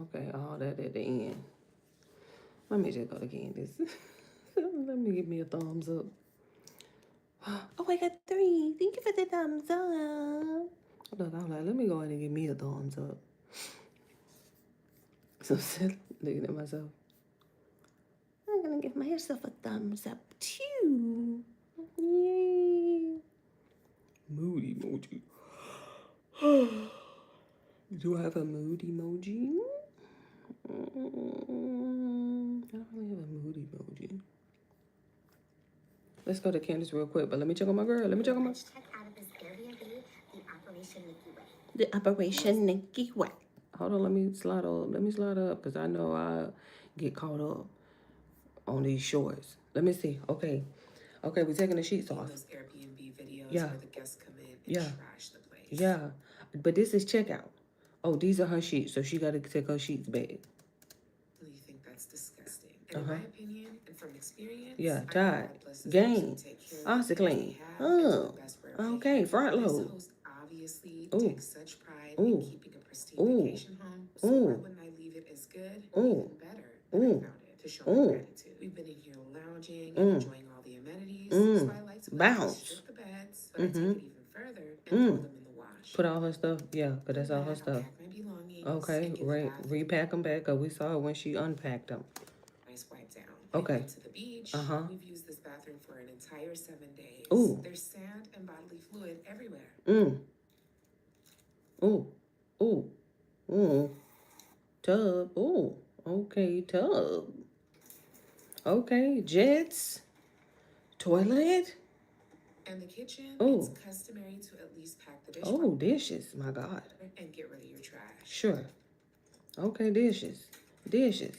Okay, all that at the end. Let me just go to Candace. Let me give me a thumbs up. Oh, I got 3. Thank you for the thumbs up. Look, I'm like, let me go ahead and give me a thumbs up. So looking at myself. I'm gonna give myself a thumbs up too. Yay. Mood emoji. Do I have a mood emoji? I don't really have a mood emoji. Let's go to Candace real quick, but let me check on my girl. Let me check on my... Check out of this Airbnb, the Operation Nikki Way. The Operation Nikki Way. Hold on, let me slide up. Let me slide up, because I know I get caught up on these shorts. Let me see. Okay. Okay, we're taking the sheets off. Those Airbnb videos Yeah. where the guests come in and Yeah. trash the place. Yeah. But this is checkout. Oh, these are her sheets, so she got to take her sheets back. You think that's disgusting? And in my opinion, and from experience, Yeah, I Tide. Gain. OxyClean. Oh. Okay, front load. Obviously Ooh. takes such pride in Ooh. keeping a pristine Ooh. vacation home. So Ooh. why wouldn't I leave it as good or Ooh. even better than I Ooh. found it to show my Ooh. gratitude? We've been in here lounging and enjoying all the amenities. So I like to Bounce. strip the beds, but I take it even further and throw them in the wash. Put all her stuff. Yeah, but that's all her stuff. Pack my belongings. Okay, and give the right. bathroom Repack them back, cause we saw it when she unpacked them. nice wipe down. Okay. And to the beach. Uh-huh. We've used this bathroom for an entire 7 days. Ooh. There's sand and bodily fluid everywhere. Ooh. Ooh. Ooh. Tub. Ooh. Okay, tub. Okay, jets. Toilet. And the kitchen, Ooh. it's customary to at least pack the dishwasher Oh, dishes. My God. and get rid of your trash. Sure. Okay, dishes. Dishes.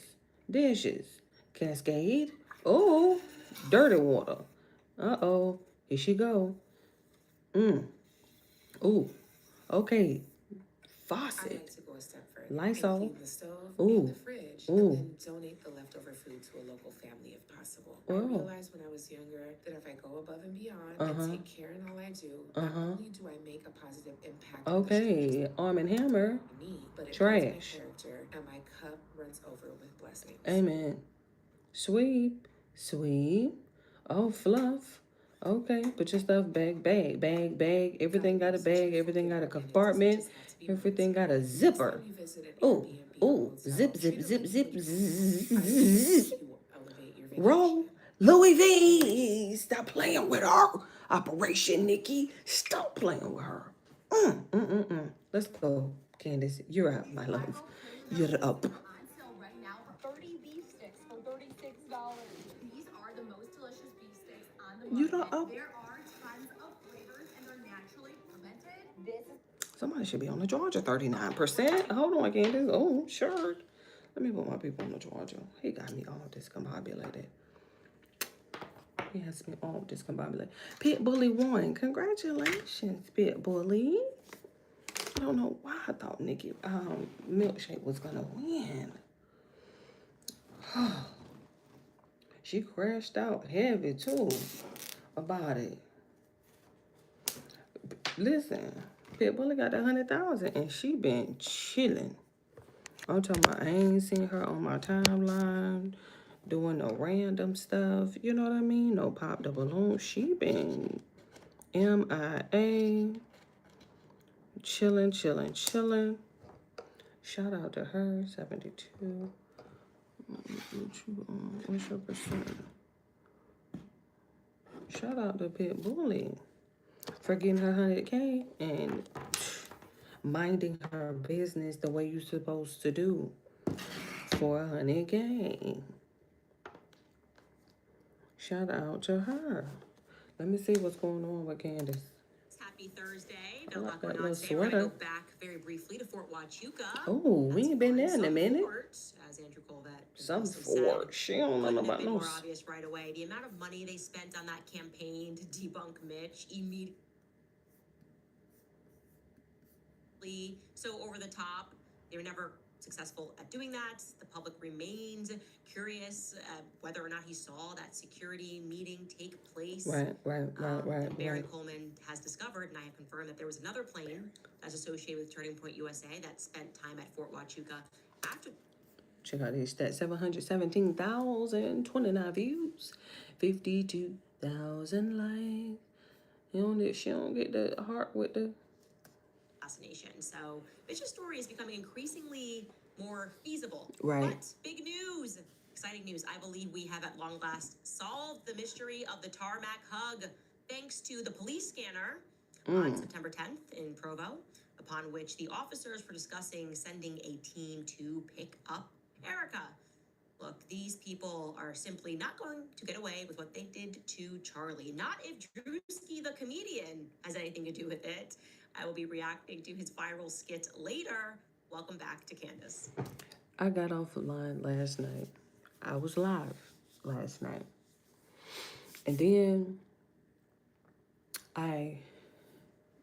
Dishes. Cascade. Oh, dirty water. Uh-oh. Here she go. Ooh. Okay. I Faucet. like to go a step further. Lysol. And clean the stove Ooh. and the fridge. Ooh. And then donate the leftover food to a local family if possible. I Whoa. realized when I was younger that if I go above and beyond Uh-huh. and take care in all I do, not Uh-huh. only do I make a positive impact on the Okay. strangers Arm and Hammer. around me, but it builds Trash. my character and my cup runs over with blessings. Amen. Sweep. Sweep. Oh, fluff. Okay. Put your stuff back. Bag. Bag. Bag. Everything got a bag. Everything got a compartment. Everything got a zipper. Ooh. Ooh. Zip, zip, zip, zip, zip. Roll. Louis V. Stop playing with her. Operation Nikki. Stop playing with her. Let's go, Candace. You're up, my love. You're up. On sale right now for 30 beef sticks for $36. These are the most delicious beef sticks on the market. You don't up. There are tons of flavors and they're naturally fermented. This is Somebody should be on the charger. 39%. Hold on, Candace. Oh, sure. Let me put my people on the charger. He got me all discombobulated. He has me all discombobulated. Pit Bully won. Congratulations, Pit Bully. I don't know why I thought Nikki Milkshake was gonna win. She crashed out heavy too about it. Listen, Pit Bully got 100,000 and she been chilling. I'm talking about I ain't seen her on my timeline doing no random stuff. You know what I mean? No pop the balloon. She been MIA. Chilling, chilling, chilling. Shout out to her, 72. What's your percent? Shout out to Pit Bully for getting her 100K and minding her business the way you're supposed to do for 100K. Shout out to her. Let me see what's going on with Candace. Happy Thursday. I No like lot that going on little today. We're gonna go sweater. back very briefly to Fort Huachuca. Oh, we ain't been there in a minute. As Andrew Colvett Some also Ford. said, She don't know couldn't have about been no. more obvious right away. The amount of money they spent on that campaign to debunk Mitch immediately so over the top. They were never successful at doing that. The public remained curious whether or not he saw that security meeting take place. Right. And Barry Coleman has discovered, and I have confirmed, that there was another plane that's associated with Turning Point USA that spent time at Fort Huachuca after. Check out these stats. 717,029 views. 52,000 likes. She don't get the heart with the... assassination. So Mitch's story is becoming increasingly more feasible. Right. But big news, exciting news. I believe we have at long last solved the mystery of the tarmac hug, thanks to the police scanner on September 10th in Provo, upon which the officers were discussing sending a team to pick up Erica. Look, these people are simply not going to get away with what they did to Charlie. Not if Drewski the comedian has anything to do with it. I will be reacting to his viral skit later. Welcome back to Candace. I got off the line last night. I was live last night. And then I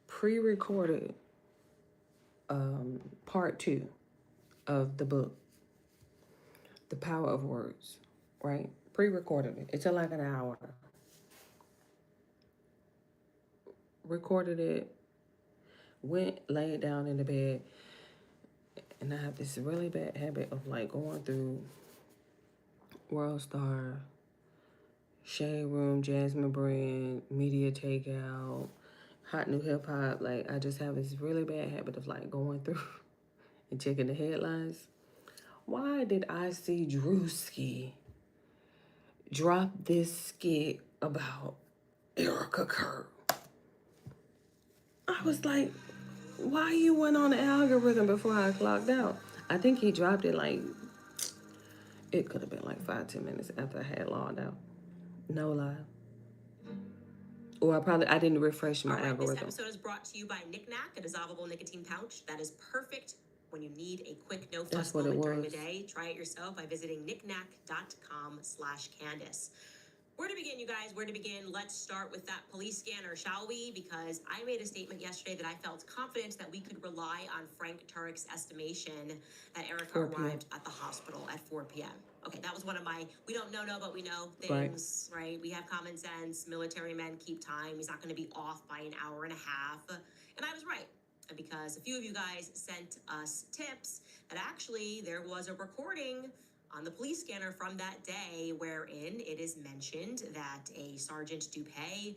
pre-recorded part 2 of the book, The Power of Words. right? Pre-recorded it. It took like an hour. Recorded it, went, laid down in the bed, and I have this really bad habit of like going through World Star, Shade Room, Jasmine Brand, Media Takeout, Hot New Hip Hop. Like, I just have this really bad habit of like going through and checking the headlines. Why did I see Drewski drop this skit about Erica Kirk? I was like, why you went on the algorithm before I clocked out? I think he dropped it like, it could have been like 5-10 minutes after I had logged out. No lie. Or I didn't refresh my All right, algorithm. this episode is brought to you by Knick Knack, a dissolvable nicotine pouch that is perfect when you need a quick no-fuss moment during the day. Try it yourself by visiting knickknack.com/Candace. Where to begin, you guys? Where to begin? Let's start with that police scanner, shall we? Because I made a statement yesterday that I felt confident that we could rely on Frank Turek's estimation that Erica arrived at the hospital at 4 p.m. Okay, that was one of my, we don't know, but we know things, right? We have common sense. Military men keep time. He's not going to be off by an hour and a half. And I was right. Because a few of you guys sent us tips that actually there was a recording on the police scanner from that day wherein it is mentioned that a Sergeant Dupay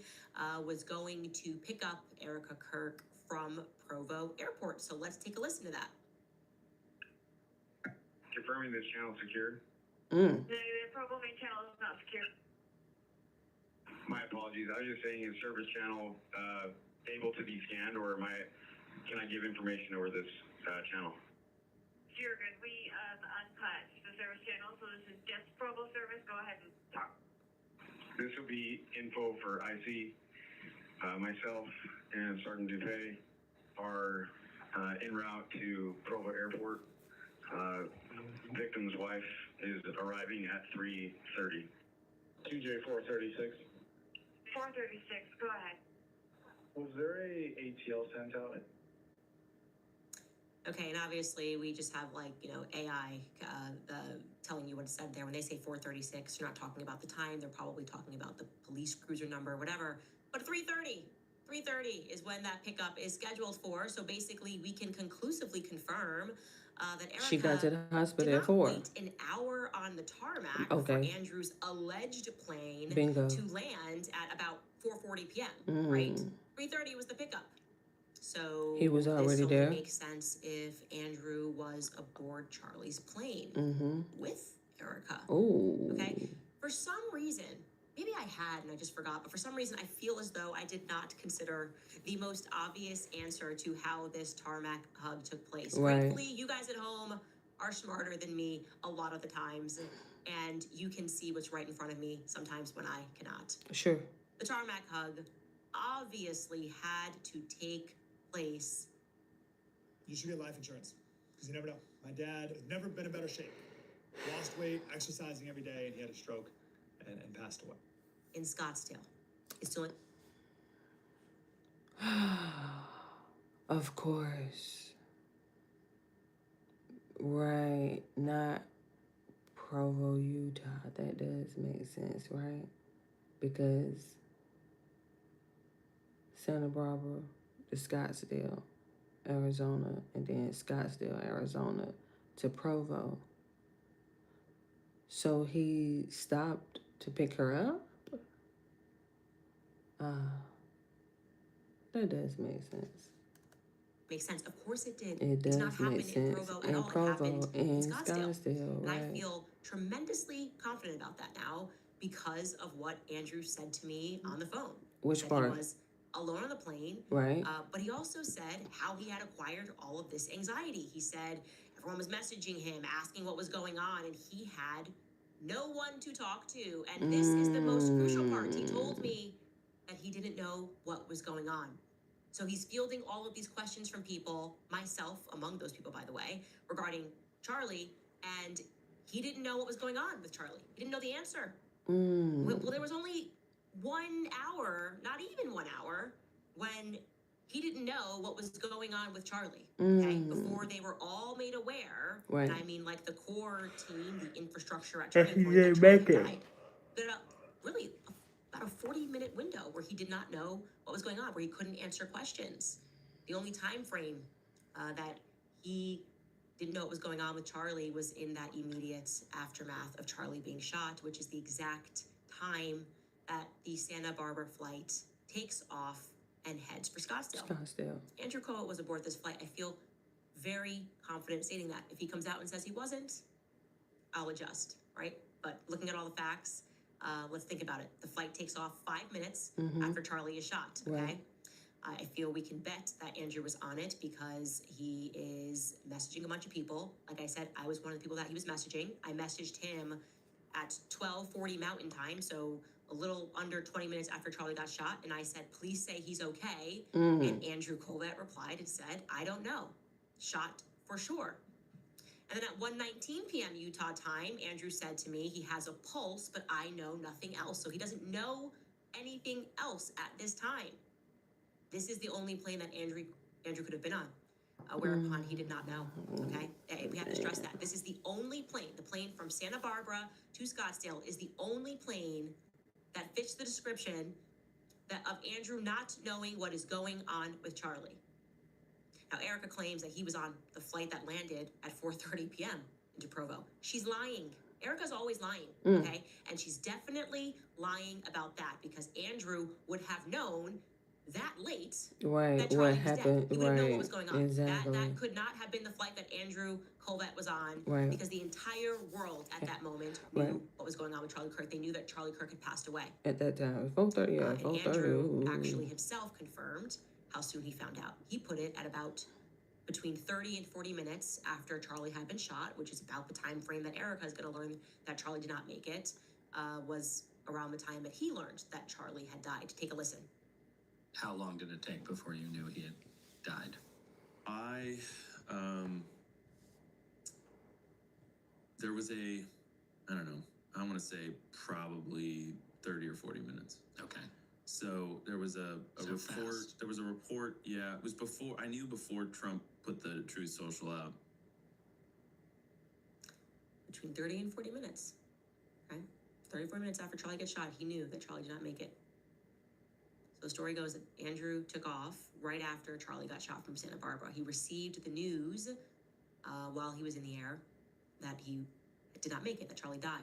was going to pick up Erica Kirk from Provo Airport. So let's take a listen to that. Confirming this channel secured. The Provo main channel is not secure. My apologies. I was just saying, is service channel able to be scanned, or can I give information over this channel? You're good. We unpatched the service channel, so this is just Provo service. Go ahead and talk. This will be info for IC. Myself and Sergeant Dupay are en route to Provo Airport. Victim's wife is arriving at 3:30. TJ 436. 436. Go ahead. Was there a ATL sent out? Okay, and obviously we just have like, AI telling you what it said there. When they say 436, you're not talking about the time. They're probably talking about the police cruiser number, whatever. But 3:30 is when that pickup is scheduled for. So basically we can conclusively confirm that Erica She got to the hospital at 4. wait an hour on the tarmac for Andrew's alleged plane to land at about 4:40 p.m., right? 3:30 was the pickup. So he was already there. It makes sense if Andrew was aboard Charlie's plane with Erica. Oh. Okay. For some reason, maybe I had and I just forgot, but for some reason I feel as though I did not consider the most obvious answer to how this tarmac hug took place. Right. Gratefully, you guys at home are smarter than me a lot of the times, and you can see what's right in front of me sometimes when I cannot. Sure. The tarmac hug obviously had to take place. You should get life insurance, because you never know. My dad has never been in better shape. Lost weight, exercising every day, and he had a stroke and passed away. In Scottsdale. It's still in. Of course. Right. Not Provo, Utah. That does make sense, right? Because Santa Barbara to Scottsdale, Arizona, and then Scottsdale, Arizona to Provo. So he stopped to pick her up? That does make sense. Makes sense. Of course it did. It does did not happen make sense. in Provo at In all. Provo, It happened in in Scottsdale. Scottsdale, And I right. feel tremendously confident about that now because of what Andrew said to me on the phone. Which He said part? He was alone on the plane. Right. But he also said how he had acquired all of this anxiety. He said everyone was messaging him, asking what was going on, and he had no one to talk to. And this is the most crucial part. He told me that he didn't know what was going on. So he's fielding all of these questions from people, myself among those people, by the way, regarding Charlie, and he didn't know what was going on with Charlie. He didn't know the answer. Well, there was only 1 hour, not even 1 hour, when he didn't know what was going on with Charlie. Okay, Mm. before they were all made aware. Right. And I mean, like the core team, the infrastructure at Charlie He Point didn't that Charlie make it. died. There really about a 40-minute window where he did not know what was going on, where he couldn't answer questions. The only time frame that he didn't know what was going on with Charlie was in that immediate aftermath of Charlie being shot, which is the exact time that the Santa Barbara flight takes off and heads for Scottsdale. Scottsdale. Andrew Cohen was aboard this flight. I feel very confident stating that. If he comes out and says he wasn't, I'll adjust, right? But looking at all the facts, let's think about it. The flight takes off 5 minutes Mhm. after Charlie is shot, okay? Right. I feel we can bet that Andrew was on it because he is messaging a bunch of people. Like I said, I was one of the people that he was messaging. I messaged him at 12:40 Mountain Time, so a little under 20 minutes after Charlie got shot, and I said, please say he's okay. Mhm. And Andrew Colvett replied and said, I don't know. Shot for sure. And then at 1:19 p.m. Utah time, Andrew said to me, he has a pulse, but I know nothing else. So he doesn't know anything else at this time. This is the only plane that Andrew could have been on, whereupon he did not know, okay? We have to stress that. This is the only plane, the plane from Santa Barbara to Scottsdale is the only plane that fits the description of Andrew not knowing what is going on with Charlie. Now, Erica claims that he was on the flight that landed at 4:30 p.m. into Provo. She's lying. Erica's always lying, okay? And she's definitely lying about that because Andrew would have known that late Right. that What Charlie was happened? dead. He would know what Right. was going on. Exactly. That could not have been the flight that Andrew Colvett was on Right. because the entire world at that moment Right. knew what was going on with Charlie Kirk. They knew that Charlie Kirk had passed away. At that time, 4:30. Yeah, And 4:30. Andrew Ooh. actually himself confirmed how soon he found out. He put it at about between 30 and 40 minutes after Charlie had been shot, which is about the time frame that Erica is going to learn that Charlie did not make it, was around the time that he learned that Charlie had died. Take a listen. How long did it take before you knew he had died? There was I don't know, I want to say probably 30 or 40 minutes. Okay. So there was a So report. fast. There was a report. Yeah, it was before. I knew before Trump put the Truth Social out. Between 30 and 40 minutes. Okay? 34 minutes after Charlie gets shot, he knew that Charlie did not make it. So the story goes that Andrew took off right after Charlie got shot from Santa Barbara. He received the news while he was in the air that he did not make it, that Charlie died.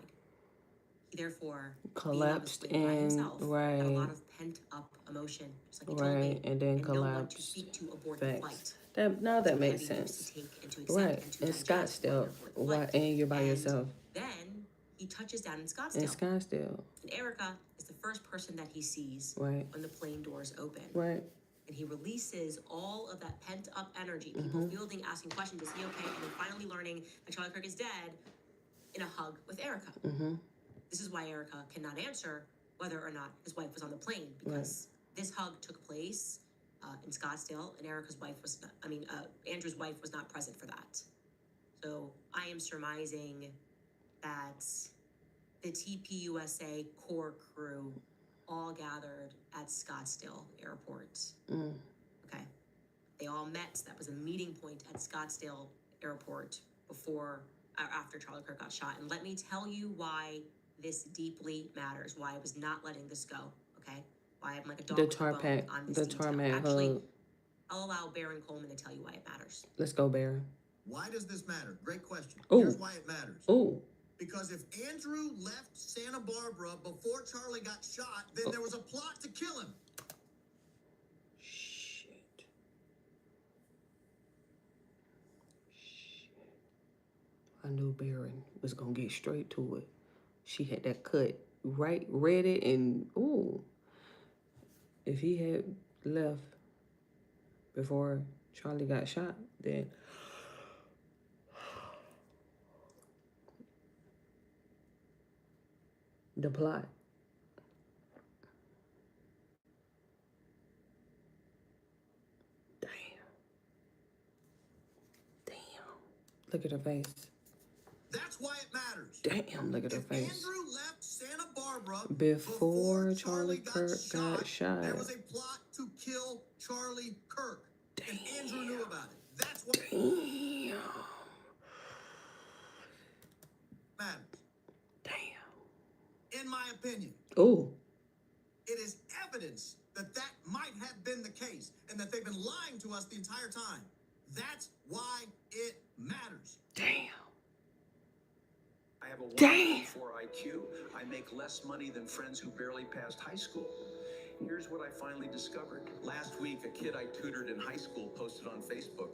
He therefore Collapsed being on this plane by and himself, had a lot right. of pent up emotion, just like he told Right. me, And then no one to collapsed. speak to aboard the Facts. flight. Now that So makes heavy news sense. to take and to accept Right. and to In digest Scottsdale. aboard the Why? flight. And you're by And yourself. then he touches down in In Scottsdale. Scottsdale. And Erica is the first person that he sees Right. when the plane doors open. Right. And he releases all of that pent up energy, people Mhm. fielding, asking questions, is he okay? And then finally learning that Charlie Kirk is dead in a hug with Erica. Mm-hmm. This is why Erica cannot answer whether or not his wife was on the plane because this hug took place in Scottsdale, and Erica's wife was not, Andrew's wife was not present for that. So I am surmising that the TPUSA core crew all gathered at Scottsdale Airport. Okay. They all met. That was a meeting point at Scottsdale Airport after Charlie Kirk got shot. And let me tell you why this deeply matters, why I was not letting this go, okay? Why I'm like a dog The with a bone tarmac. on this The detail. tarmac Actually, hug. I'll allow Baron Coleman to tell you why it matters. Let's go, Barry. Why does this matter? Great question. Ooh. Here's why it matters. Ooh. Because if Andrew left Santa Barbara before Charlie got shot, then there was a plot to kill him. I knew Baron was gonna get straight to it. She had that cut right, read it, and ooh. If he had left before Charlie got shot, then the plot. Damn. Look at her face. That's why it matters. Damn, look at her If face. Andrew left Santa Barbara Before Charlie Kirk got shot. there was a plot to kill Charlie Kirk. And Andrew knew about it. That's what matters. Damn. In my opinion, Oh. it is evidence that that might have been the case and that they've been lying to us the entire time. That's why it matters. Damn. I have a Damn. 104 IQ. I make less money than friends who barely passed high school. Here's what I finally discovered. Last week, a kid I tutored in high school posted on Facebook.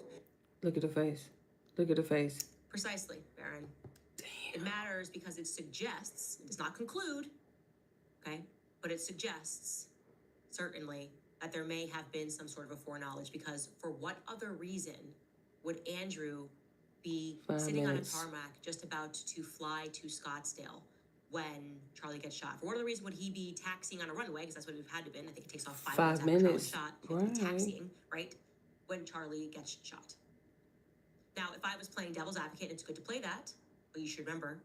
Look at the face. Look at the face. Precisely, Baron. It matters because it suggests, it does not conclude, okay, but it suggests, certainly, that there may have been some sort of a foreknowledge, because for what other reason would Andrew be 5 sitting minutes. on a tarmac just about to fly to Scottsdale when Charlie gets shot? For what other reason would he be taxiing on a runway, because that's what it would have had to been. I think it takes off 5 5 minutes after minutes. Charlie's shot. You have to be Right. taxiing, right, when Charlie gets shot. Now, if I was playing devil's advocate, it's good to play that, but you should remember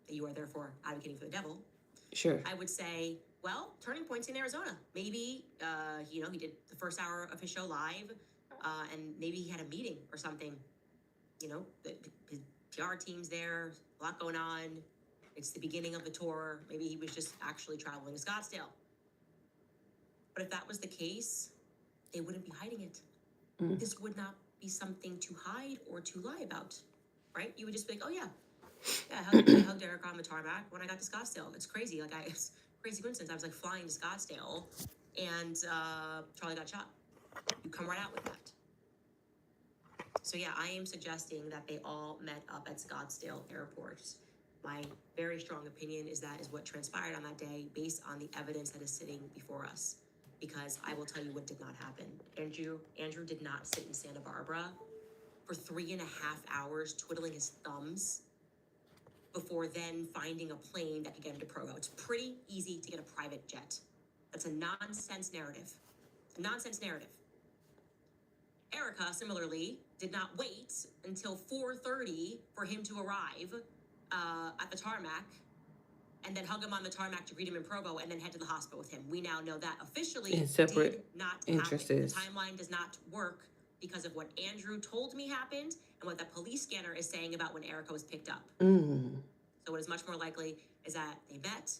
that you are therefore advocating for the devil. Sure. I would say, well, turning points in Arizona. Maybe, he did the first hour of his show live, and maybe he had a meeting or something. His PR team's there, a lot going on. It's the beginning of the tour. Maybe he was just actually traveling to Scottsdale. But if that was the case, they wouldn't be hiding it. This would not be something to hide or to lie about, right? You would just be like, oh yeah, I hugged Erica on the tarmac when I got to Scottsdale. It's crazy. It's crazy coincidence. I was like flying to Scottsdale and Charlie got shot. You come right out with that. So yeah, I am suggesting that they all met up at Scottsdale Airport. My very strong opinion is that is what transpired on that day based on the evidence that is sitting before us. Because I will tell you what did not happen. Andrew did not sit in Santa Barbara for 3.5 hours twiddling his thumbs before then finding a plane that could get him to Provo. It's pretty easy to get a private jet. That's a nonsense narrative. A nonsense narrative. Erica, similarly, did not wait until 4:30 for him to arrive at the tarmac and then hug him on the tarmac to greet him in Provo and then head to the hospital with him. We now know that officially In separate did not interests. happen. The timeline does not work because of what Andrew told me happened and what the police scanner is saying about when Erica was picked up. So what is much more likely is that they met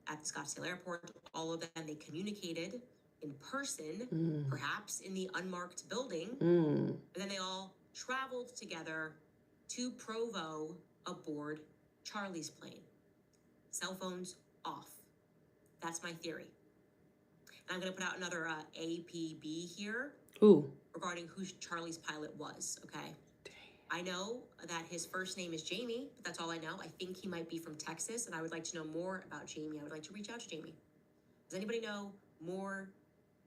at the Scottsdale Airport, all of them, they communicated in person, perhaps in the unmarked building, and then they all traveled together to Provo aboard Charlie's plane. Cell phones off. That's my theory. And I'm going to put out another APB here regarding who Charlie's pilot was, okay? I know that his first name is Jamie, but that's all I know. I think he might be from Texas, and I would like to know more about Jamie. I would like to reach out to Jamie. Does anybody know more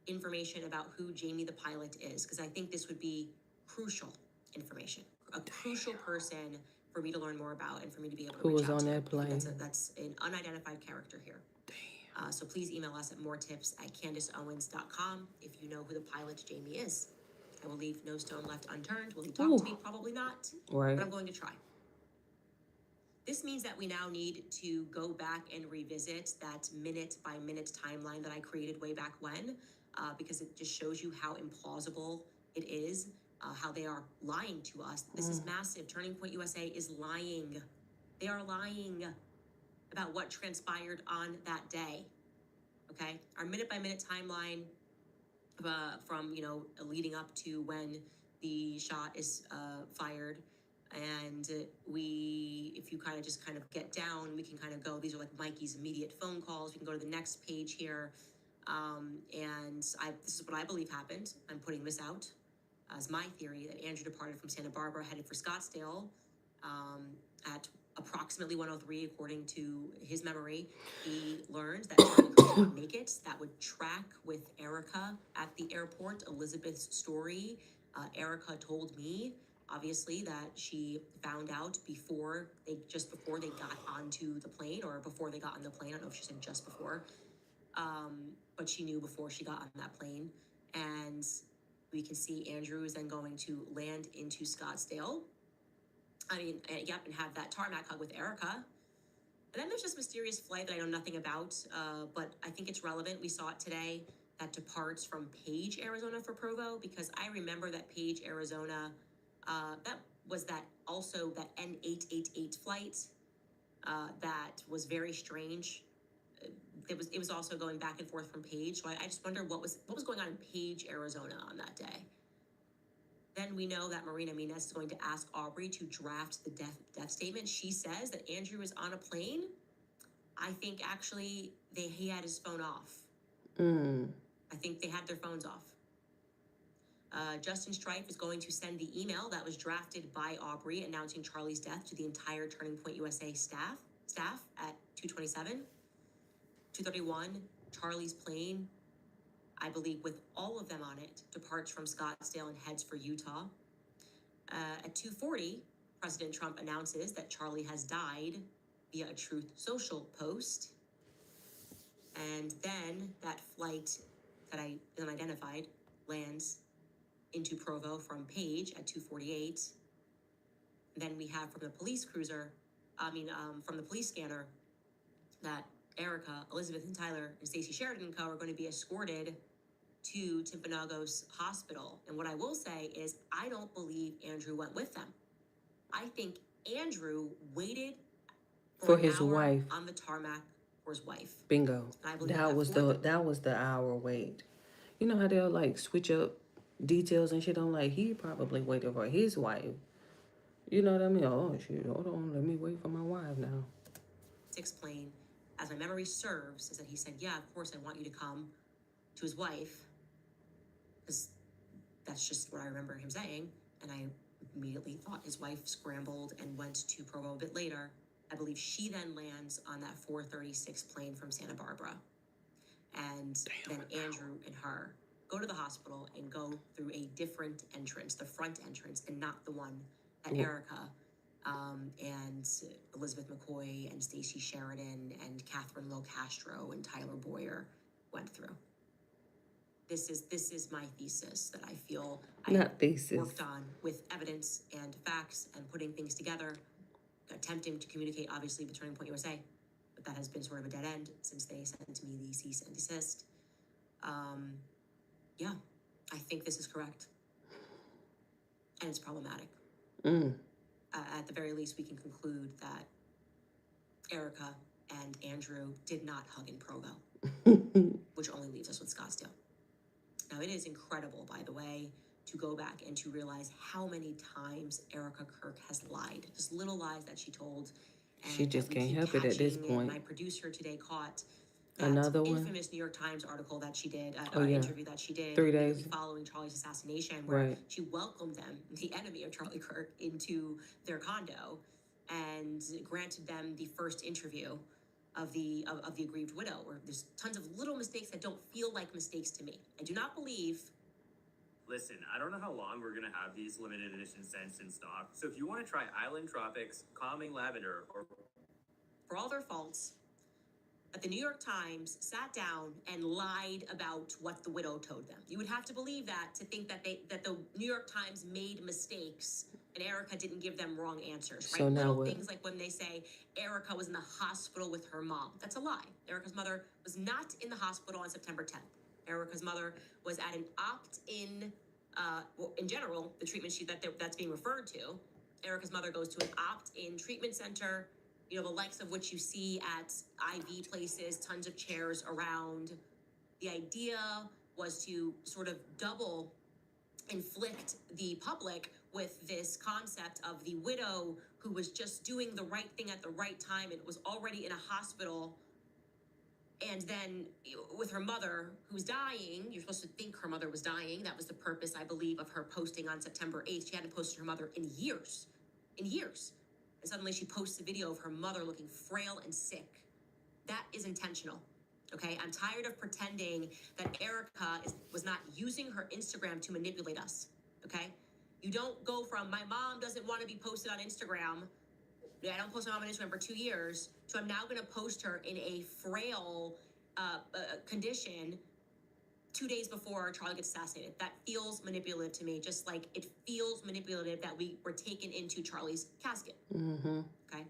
information about who Jamie the pilot is? Because I think this would be crucial information. A crucial person for me to learn more about and for me to be able to Who reach was out on to. that plane? That's an unidentified character here. So please email us at moretips@CandiceOwens.com if you know who the pilot Jamie is. I will leave no stone left unturned. Will he talk to me? Probably not. Right. But I'm going to try. This means that we now need to go back and revisit that minute-by-minute timeline that I created way back when, because it just shows you how implausible it is, how they are lying to us. This is massive. Turning Point USA is lying. They are lying about what transpired on that day, okay? Our minute-by-minute timeline from, leading up to when the shot is fired. And if you kind of get down, we can kind of go, these are like Mikey's immediate phone calls. We can go to the next page here. This is what I believe happened. I'm putting this out as my theory, that Andrew departed from Santa Barbara, headed for Scottsdale at approximately 1:03, according to his memory. He learned that Charlie could not make it. That would track with Erica at the airport, Elizabeth's story. Erica told me, obviously, that she found out before they got onto the plane, or before they got on the plane. I don't know if she said just before, but she knew before she got on that plane. And we can see Andrew is then going to land into Scottsdale. And have that tarmac hug with Erica. And then there's this mysterious flight that I know nothing about, but I think it's relevant. We saw it today. that departs from Page, Arizona for Provo? Because I remember that Page, Arizona, that was that N888 flight that was very strange. It was also going back and forth from Page. So I just wonder what was going on in Page, Arizona on that day. Then we know that Marina Menez is going to ask Aubrey to draft the death statement. She says that Andrew is on a plane. I think actually he had his phone off. I think they had their phones off. Justin Strife is going to send the email that was drafted by Aubrey announcing Charlie's death to the entire Turning Point USA staff at 2:27. 2:31, Charlie's plane, I believe with all of them on it, departs from Scottsdale and heads for Utah. At 2:40, President Trump announces that Charlie has died via a Truth Social post. And then that flight that I unidentified lands into Provo from Page at 2:48. Then we have from the police cruiser, from the police scanner, that Erica, Elizabeth and Tyler, and Stacey Sheridan and co are going to be escorted to Timpanogos Hospital. And what I will say is I don't believe Andrew went with them. I think Andrew waited For an his hour wife. on the tarmac for his wife. Bingo. I believe That that was the hour wait. You know how they'll like switch up details and shit? I'm like, he probably waited for his wife. You know what I mean? Oh shit, hold on, let me wait for my wife now. Explain, as my memory serves, is that he said, yeah, of course I want you to come, to his wife, because that's just what I remember him saying. And I immediately thought his wife scrambled and went to Provo a bit later. I believe she then lands on that 436 plane from Santa Barbara. And then Andrew and her go to the hospital and go through a different entrance, the front entrance, and not the one that Erica and Elizabeth McCoy and Stacey Sheridan and Catherine Lowe Castro and Tyler Boyer went through. This is my thesis that I feel worked on with evidence and facts and putting things together, attempting to communicate, obviously, with Turning Point USA, but that has been sort of a dead end since they sent me the cease and desist. Yeah, I think this is correct. And it's problematic. At the very least, we can conclude that Erica and Andrew did not hug in Provo, which only leaves us with Scottsdale. Now, it is incredible, by the way, to go back and to realize how many times Erica Kirk has lied. Just little lies that she told. And She just can't help it at this point. My producer today caught that Another one? infamous New York Times article that she did, Oh, yeah. interview that she did 3 days following Charlie's assassination, where Right. she welcomed them, the enemy of Charlie Kirk, into their condo and granted them the first interview of the aggrieved widow, where there's tons of little mistakes that don't feel like mistakes to me. I do not believe. Listen, I don't know how long we're gonna have these limited edition scents in stock, so if you want to try Island Tropics, Calming Lavender, or For all their faults, that the New York Times sat down and lied about what the widow told them. You would have to believe that to think that the New York Times made mistakes and Erica didn't give them wrong answers, right? So now Little what? things like when they say Erica was in the hospital with her mom. That's a lie. Erica's mother was not in the hospital on September 10th. Erica's mother was at an opt-in, in general, the treatment sheet that's being referred to. Erica's mother goes to an opt-in treatment center, the likes of which you see at IV places, tons of chairs around. The idea was to sort of double inflict the public with this concept of the widow who was just doing the right thing at the right time and was already in a hospital. And then with her mother who's dying, you're supposed to think her mother was dying. That was the purpose, I believe, of her posting on September 8th. She hadn't posted her mother in years. And suddenly she posts a video of her mother looking frail and sick. That is intentional, okay? I'm tired of pretending that Erica was not using her Instagram to manipulate us, okay? You don't go from, my mom doesn't want to be posted on Instagram, I don't post my mom on Instagram for 2 years, so I'm now going to post her in a frail condition 2 days before Charlie gets assassinated. That feels manipulative to me, just like it feels manipulative that we were taken into Charlie's casket. Mm-hmm. Okay.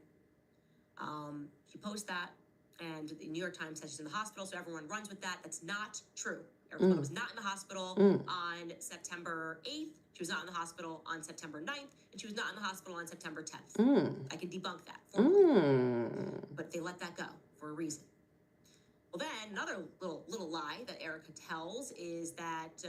She posts that. And the New York Times says she's in the hospital, so everyone runs with that. That's not true. Erica was not in the hospital on September 8th. She was not in the hospital on September 9th. And she was not in the hospital on September 10th. I can debunk that formally. But they let that go for a reason. Well, then another little lie that Erica tells is that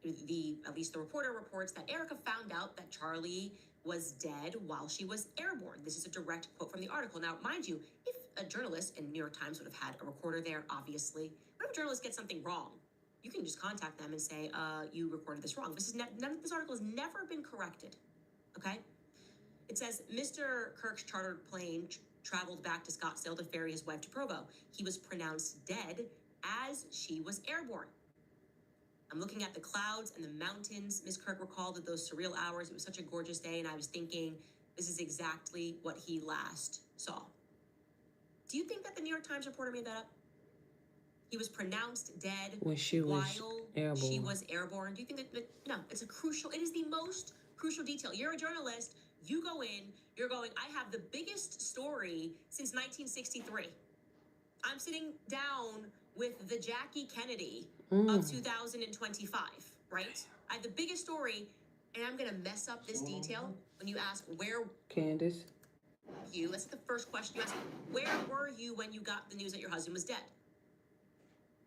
at least the reporter reports that Erica found out that Charlie was dead while she was airborne. This is a direct quote from the article. Now, mind you, if a journalist in New York Times would have had a recorder there, obviously, what if a journalist gets something wrong? You can just contact them and say, you recorded this wrong. This article has never been corrected, okay? It says, Mr. Kirk's chartered plane traveled back to Scottsdale to ferry his wife to Provo. He was pronounced dead as she was airborne. I'm looking at the clouds and the mountains. Ms. Kirk recalled at those surreal hours. It was such a gorgeous day, and I was thinking, this is exactly what he last saw. Do you think that the New York Times reporter made that up? He was pronounced dead when she was while she was airborne. Do you think that no, it is the most crucial detail. You're a journalist, you go in, you're going, I have the biggest story since 1963. I'm sitting down with the Jackie Kennedy of 2025, right? I have the biggest story, and I'm gonna mess up this detail when you ask where Candace. That's the first question you ask. Where were you when you got the news that your husband was dead?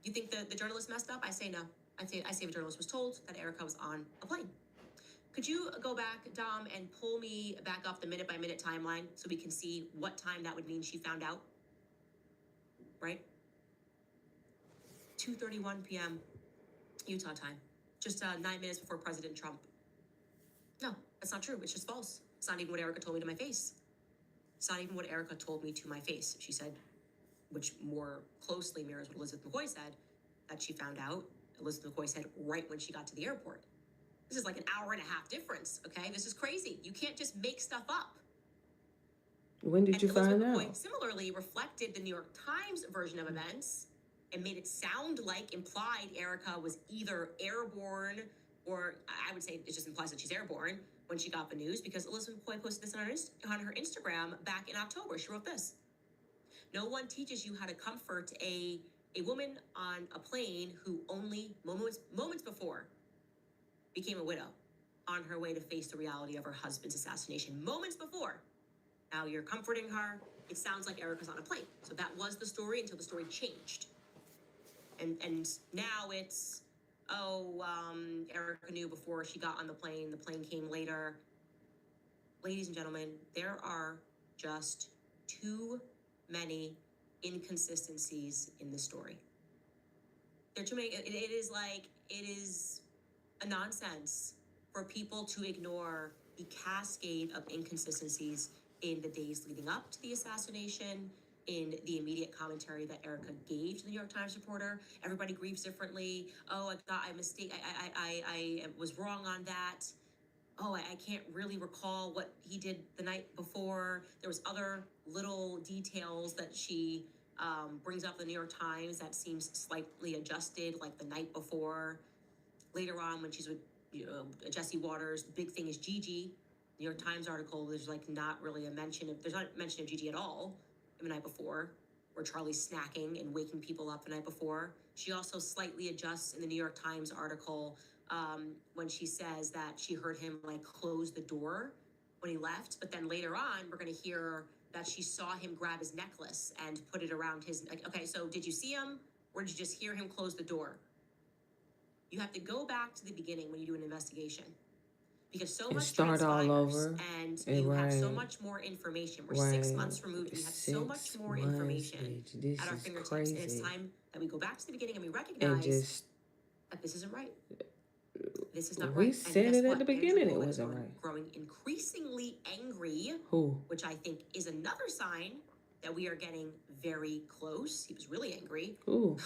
You think the journalist messed up? I say no. I say the journalist was told that Erica was on a plane. Could you go back, Dom, and pull me back up the minute-by-minute timeline so we can see what time that would mean she found out? Right? 2:31 p.m. Utah time. Just 9 minutes before President Trump. No, that's not true. It's just false. It's not even what Erica told me to my face. It's not even what Erica told me to my face. She said, which more closely mirrors what Elizabeth McCoy said, that she found out. Elizabeth McCoy said right when she got to the airport. This is like an hour and a half difference, okay? This is crazy. You can't just make stuff up. When did you find out? McCoy similarly reflected the New York Times version of events and made it sound like implied Erica was either airborne, or I would say it just implies that she's airborne when she got the news, because Elizabeth McCoy posted this on her Instagram back in October. She wrote this. No one teaches you how to comfort a woman on a plane who only moments before became a widow on her way to face the reality of her husband's assassination. Moments before. Now you're comforting her. It sounds like Erica's on a plane. So that was the story until the story changed. And now it's, Erica knew before she got on the plane came later. Ladies and gentlemen, there are just too many inconsistencies in the story. There are too many. It is a nonsense for people to ignore the cascade of inconsistencies in the days leading up to the assassination, in the immediate commentary that Erica gave to the New York Times reporter. Everybody grieves differently. Oh, I was wrong on that. Oh, I can't really recall what he did the night before. There was other little details that she brings up in the New York Times that seems slightly adjusted, like the night before. Later on, when she's with Jesse Waters, the big thing is Gigi. New York Times article, there's not really there's not a mention of Gigi at all the night before, where Charlie's snacking and waking people up the night before. She also slightly adjusts in the New York Times article when she says that she heard him close the door when he left, but then later on we're going to hear that she saw him grab his necklace and put it around his okay, so did you see him or did you just hear him close the door? You have to go back to the beginning when you do an investigation, because so much start all over, and you have so much more information. We're 6 months removed. We have so much more information at our fingertips. And it's time that we go back to the beginning and we recognize that this isn't right. This is not right. We said it at the beginning. It wasn't right. Growing increasingly angry. Who? Which I think is another sign that we are getting very close. He was really angry. Who?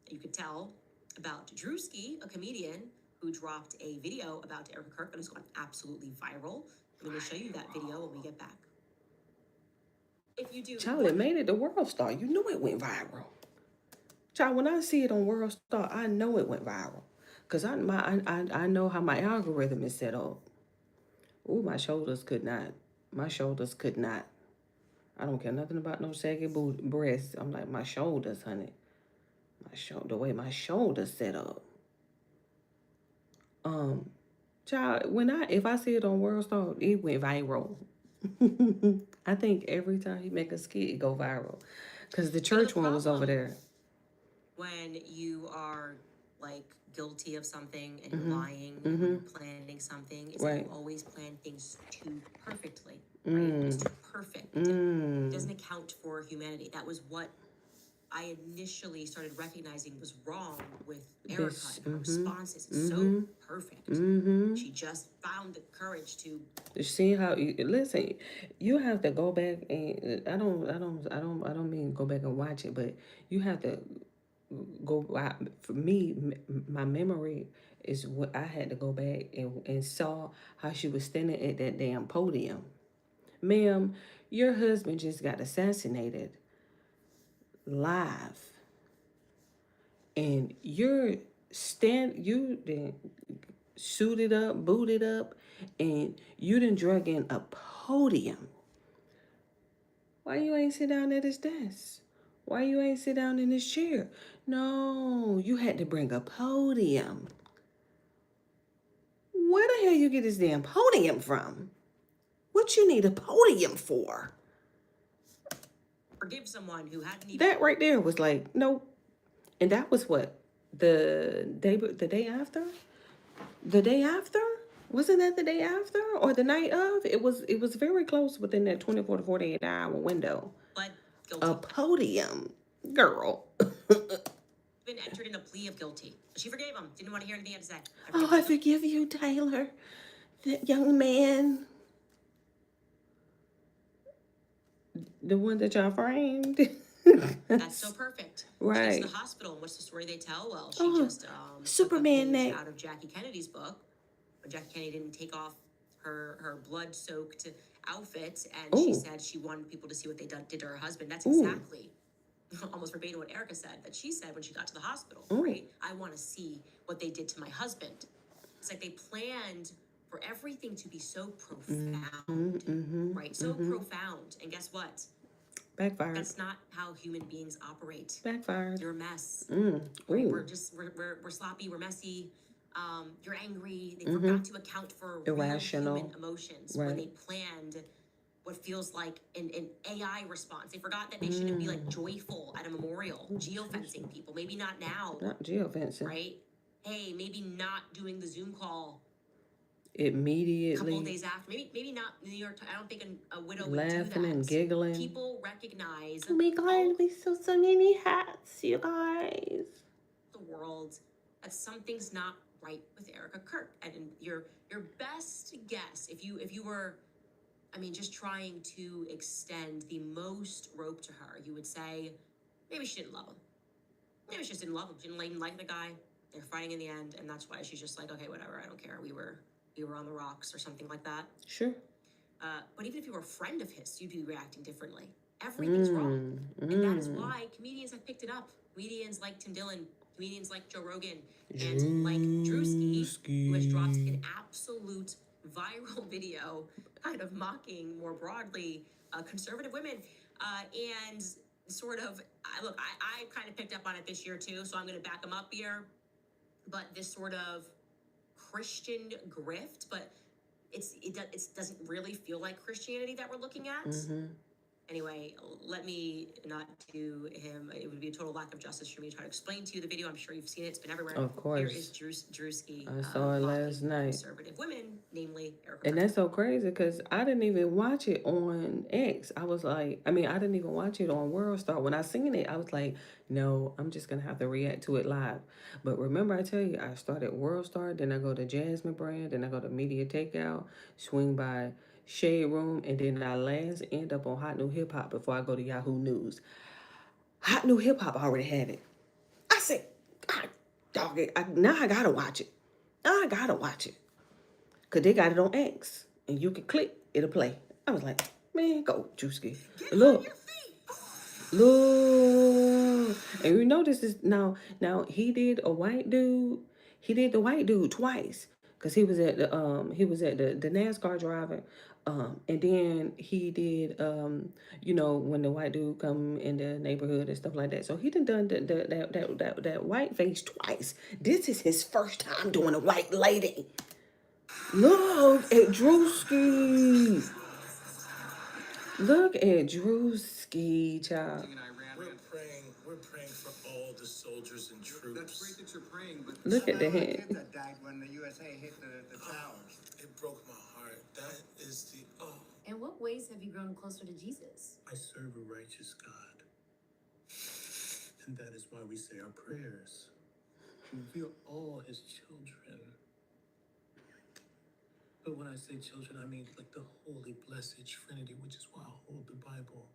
You could tell about Drewski, a comedian who dropped a video about Erica Kirk that has gone absolutely viral. I'm going to show you that video when we get back. If you do, Child, it made it to World Star. You know it went viral. Child, when I see it on World Star, I know it went viral. Because I know how my algorithm is set up. Ooh, my shoulders could not. I don't care nothing about no saggy breasts. I'm like, my shoulders, honey. The way my shoulders set up. Child, if I see it on World Star, it went viral. I think every time you make a skit, it go viral. Because the church one was over there. When you are like guilty of something and you're lying, and you're planning something, is that you always plan things too perfectly. Right? It's too perfect. It doesn't account for humanity. That was what I initially started recognizing was wrong with Erica and her responses. It's so perfect. She just found the courage to see how listen. You have to go back and I don't mean go back and watch it, but you have to go. For me, my memory is what I had to go back and saw how she was standing at that damn podium. Ma'am, your husband just got assassinated live, and you then suited up, booted up, and you done drug in a podium. Why you ain't sit down at his desk? Why you ain't sit down in his chair? No, you had to bring a podium. Where the hell you get this damn podium from? What you need a podium for? forgive someone who hadn't even... That right there was like, nope. And that was what? The day after? The day after? Wasn't that the day after or the night of? It was very close within that 24 to 48 hour window. But a podium, girl. Been entered in a plea of guilty. She forgave him. Didn't want to hear anything he had to say. I forgive you, Taylor. That young man. The one that y'all framed. That's so perfect. Right. She gets to the hospital. What's the story they tell? Well, she just Superman neck out of Jackie Kennedy's book. When Jackie Kennedy didn't take off her blood-soaked outfit, and she said she wanted people to see what they did to her husband. That's exactly almost verbatim what Erica said, that she said when she got to the hospital, right? I want to see what they did to my husband. It's like they planned for everything to be so profound, right? So profound. And guess what? Backfired. That's not how human beings operate. Backfired. You're a mess. Right? We're sloppy, we're messy. You're angry. They forgot to account for irrational real human emotions when they planned what feels like an AI response. They forgot that they shouldn't be like joyful at a memorial, geofencing people. Maybe not now. Not geofencing. Right? Hey, maybe not doing the Zoom call immediately. A couple of days after. Maybe not New York. I don't think a widow would do that. Laughing and giggling. People recognize. Oh my God, we saw so many hats, you guys. The world that something's not right with Erica Kirk, and your best guess, if you were, I mean, just trying to extend the most rope to her, you would say maybe she didn't love him. Maybe she just didn't love him. She didn't even like the guy. They're fighting in the end, and that's why she's just like, okay, whatever, I don't care. We were on the rocks or something like that. Sure. But even if you were a friend of his, you'd be reacting differently. Everything's wrong, and that is why comedians have picked it up. Comedians like Tim Dillon, comedians like Joe Rogan, and like Drewski, who has dropped an absolute viral video kind of mocking more broadly conservative women. And sort of, I kind of picked up on it this year too, so I'm going to back him up here. But this sort of Christian grift, but it doesn't really feel like Christianity that we're looking at. Anyway, let me not do him. It would be a total lack of justice for me to try to explain to you the video. I'm sure you've seen it. It's been everywhere. Of course. Here is Drewski. I saw it last night. Conservative women, namely Erica. And that's so crazy because I didn't even watch it on X. I was like, I didn't even watch it on World Star. When I seen it, I was like, no, I'm just going to have to react to it live. But remember, I tell you, I started World Star, then I go to Jasmine Brand, then I go to Media Takeout, swing by Shade Room, and then I last end up on Hot New Hip Hop before I go to Yahoo News. Hot New Hip Hop already had it. I said, God, dog it. Now I gotta watch it. I gotta watch it. Because they got it on X. And you can click, it'll play. I was like, man, go, Drewski. Look. And you know this is, now he did a white dude. He did the white dude twice. Because he was at the NASCAR driver And then he did, you know, when the white dude come in the neighborhood and stuff like that. So he done that white face twice. This is his first time doing a white lady. Look at Drewski. Look at Drewski, child. We're praying for all the soldiers and troops. That's great that you're praying, but Look at the how about head. kid that died when the USA hit the towers? It broke my heart. That is the In what ways have you grown closer to Jesus? I serve a righteous God. And that is why we say our prayers. We are all his children. But when I say children, I mean like the holy, blessed Trinity, which is why I hold the Bible.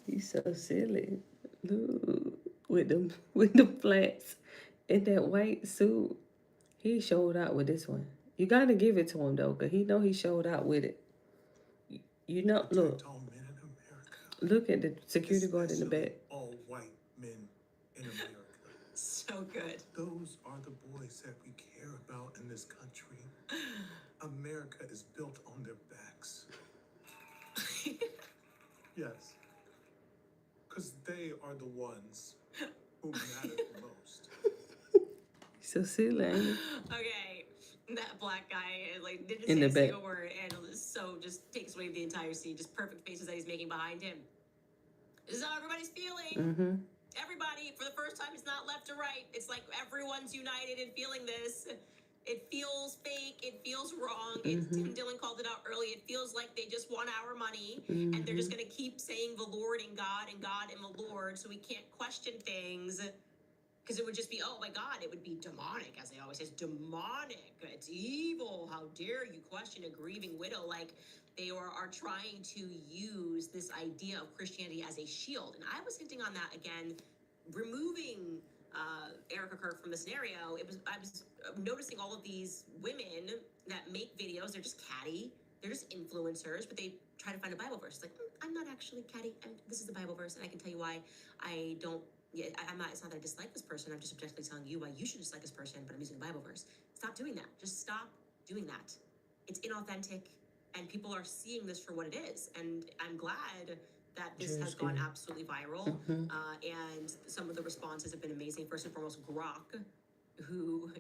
He's so silly. Look, with the flats in that white suit. He showed out with this one. You gotta give it to him though, cause he know he showed out with it. You know, look. Look at the security guard in the back. All white men in America. So good. Those are the boys that we care about in this country. America is built on their backs. Yes. Because they are the ones who matter the most. So silly, ain't he? Okay, that black guy like didn't In say the a back. single word, and so just takes away the entire scene. Just perfect faces that he's making behind him. This is how everybody's feeling. Mm-hmm. Everybody, for the first time, it's not left to right. It's like everyone's united in feeling this. It feels fake. It feels wrong. Tim Dillon called it out early. It feels like they just want our money, and they're just gonna keep saying the Lord and God and God and the Lord, so we can't question things. Because it would just be, oh my God, it would be demonic, as they always say, demonic. It's evil. How dare you question a grieving widow? Like they are trying to use this idea of Christianity as a shield. And I was hinting on that again, removing Erica Kirk from the scenario. I was noticing all of these women that make videos. They're just catty. They're just influencers, but they try to find a Bible verse. It's like, I'm not actually catty. This is the Bible verse, and I can tell you why I don't. Yeah, I'm not. It's not that I dislike this person. I'm just objectively telling you why you should dislike this person. But I'm using the Bible verse. Stop doing that. Just stop doing that. It's inauthentic, and people are seeing this for what it is. And I'm glad that this has gone absolutely viral. And some of the responses have been amazing. First and foremost, Grok, who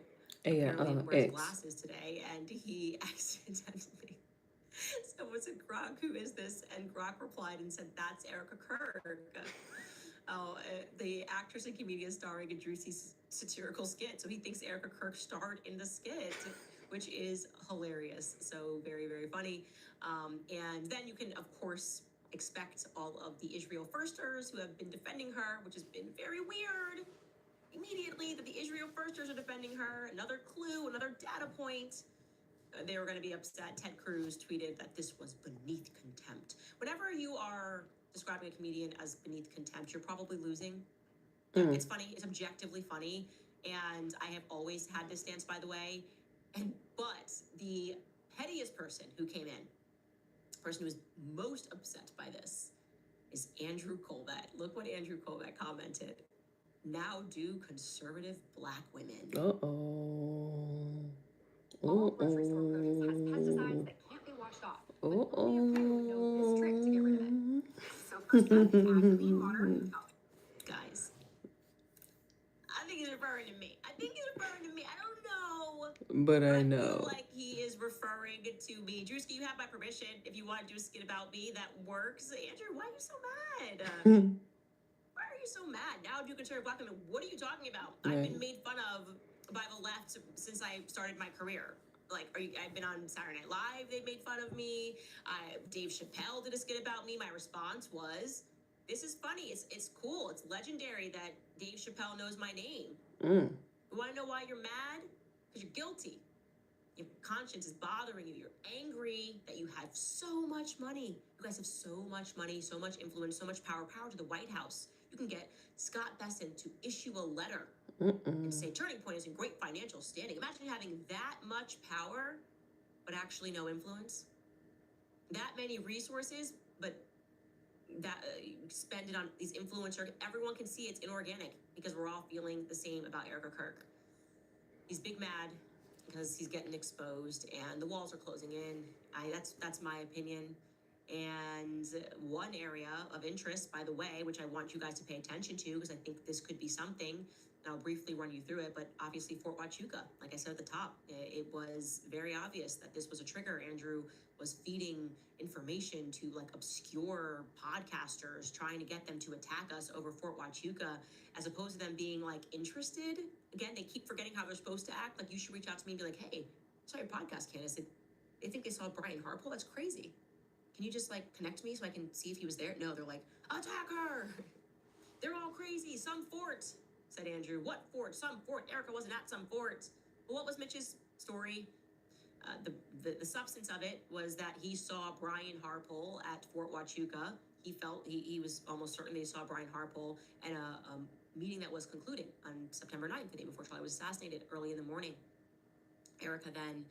apparently wears glasses today, and he accidentally. Someone said, Grok, who is this? And Grok replied and said, that's Erica Kirk. The actress and comedian starring in Drewski's satirical skit. So he thinks Erica Kirk starred in the skit, which is hilarious. So very, very funny. And then you can, of course, expect all of the Israel Firsters who have been defending her, which has been very weird. Immediately that the Israel Firsters are defending her. Another clue, another data point. They were going to be upset. Ted Cruz tweeted that this was beneath contempt. Whenever you are describing a comedian as beneath contempt, you're probably losing. It's funny. It's objectively funny. And I have always had this stance, by the way. But the pettiest person who came in, the person who was most upset by this, is Andrew Colbert. Look what Andrew Colbert commented. Now do conservative black women. All grocery store produce has pesticides that can't be washed off. But only a pro knows this trick to get rid of it. So first up, add clean water. Guys, I think he's referring to me. I don't know. But I I know. feel like he is referring to me. Drewski, you have my permission. If you want to do a skit about me, that works. Andrew, why are you so mad? Why are you so mad? Now do conservative black women. What are you talking about? I've been made fun of by the left since I started my career. Like, I've been on Saturday Night Live. They made fun of me. Dave Chappelle did a skit about me. My response was, this is funny. It's cool. It's legendary that Dave Chappelle knows my name. You want to know why you're mad? Because you're guilty. Your conscience is bothering you. You're angry that you have so much money. You guys have so much money, so much influence, so much power. Power to the White House. You can get Scott Bessent to issue a letter and say Turning Point is in great financial standing. Imagine having that much power, but actually no influence. That many resources, but that spend it on these influencers. Everyone can see it's inorganic because we're all feeling the same about Erica Kirk. He's big mad. because he's getting exposed and the walls are closing in. That's my opinion. And one area of interest, by the way, which I want you guys to pay attention to, because I think this could be something, and I'll briefly run you through it, but obviously Fort Huachuca, like I said at the top, it was very obvious that this was a trigger. Andrew was feeding information to like obscure podcasters, trying to get them to attack us over Fort Huachuca, as opposed to them being like interested. Again, they keep forgetting how they're supposed to act. Like, you should reach out to me and be like, hey, I saw your podcast, Candace. They think they saw Brian Harpole. That's crazy. Can you just like connect me so I can see if he was there? No, they're like, attack her. They're all crazy. Some fort, said Andrew. What fort? Some fort. Erica wasn't at some fort. Well, what was Mitch's story? The substance of it was that he saw Brian Harpole at Fort Huachuca. He was almost certain that he saw Brian Harpole at a meeting that was concluding on September 9th, the day before Charlie was assassinated, early in the morning. Erica then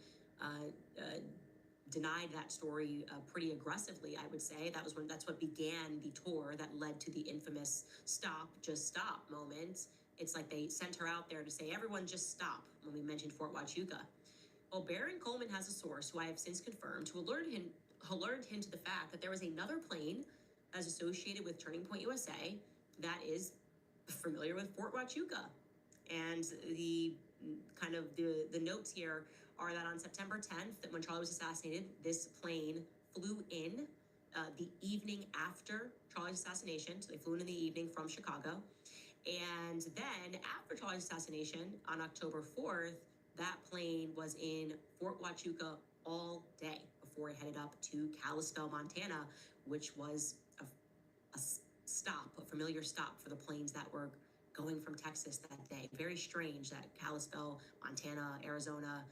denied that story pretty aggressively, I would say. That's what began the tour that led to the infamous stop, just stop moment. It's like they sent her out there to say, everyone just stop, when we mentioned Fort Huachuca. Well, Baron Coleman has a source who I have since confirmed who alerted him to the fact that there was another plane as associated with Turning Point USA that is familiar with Fort Huachuca. And the notes here are that on September 10th, that when Charlie was assassinated, this plane flew in the evening after Charlie's assassination. So they flew in the evening from Chicago. And then after Charlie's assassination on October 4th, that plane was in Fort Huachuca all day before it headed up to Kalispell, Montana, which was a familiar stop for the planes that were going from Texas that day. Very strange that Kalispell, Montana, Arizona,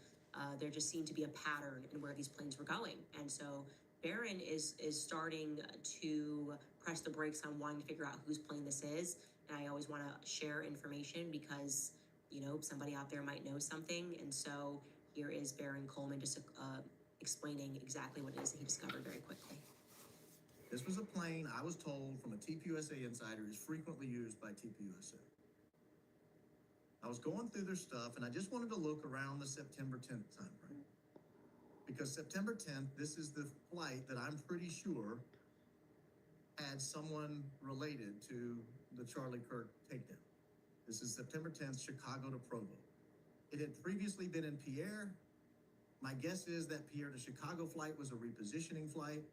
there just seemed to be a pattern in where these planes were going. And so Baron is starting to press the brakes on wanting to figure out whose plane this is. And I always want to share information because, somebody out there might know something. And so here is Baron Coleman just explaining exactly what it is that he discovered very quickly. This was a plane, I was told from a TPUSA insider, is frequently used by TPUSA. I was going through their stuff, and I just wanted to look around the September 10th timeframe. Because September 10th, this is the flight that I'm pretty sure had someone related to the Charlie Kirk takedown. This is September 10th, Chicago to Provo. It had previously been in Pierre. My guess is that Pierre to Chicago flight was a repositioning flight.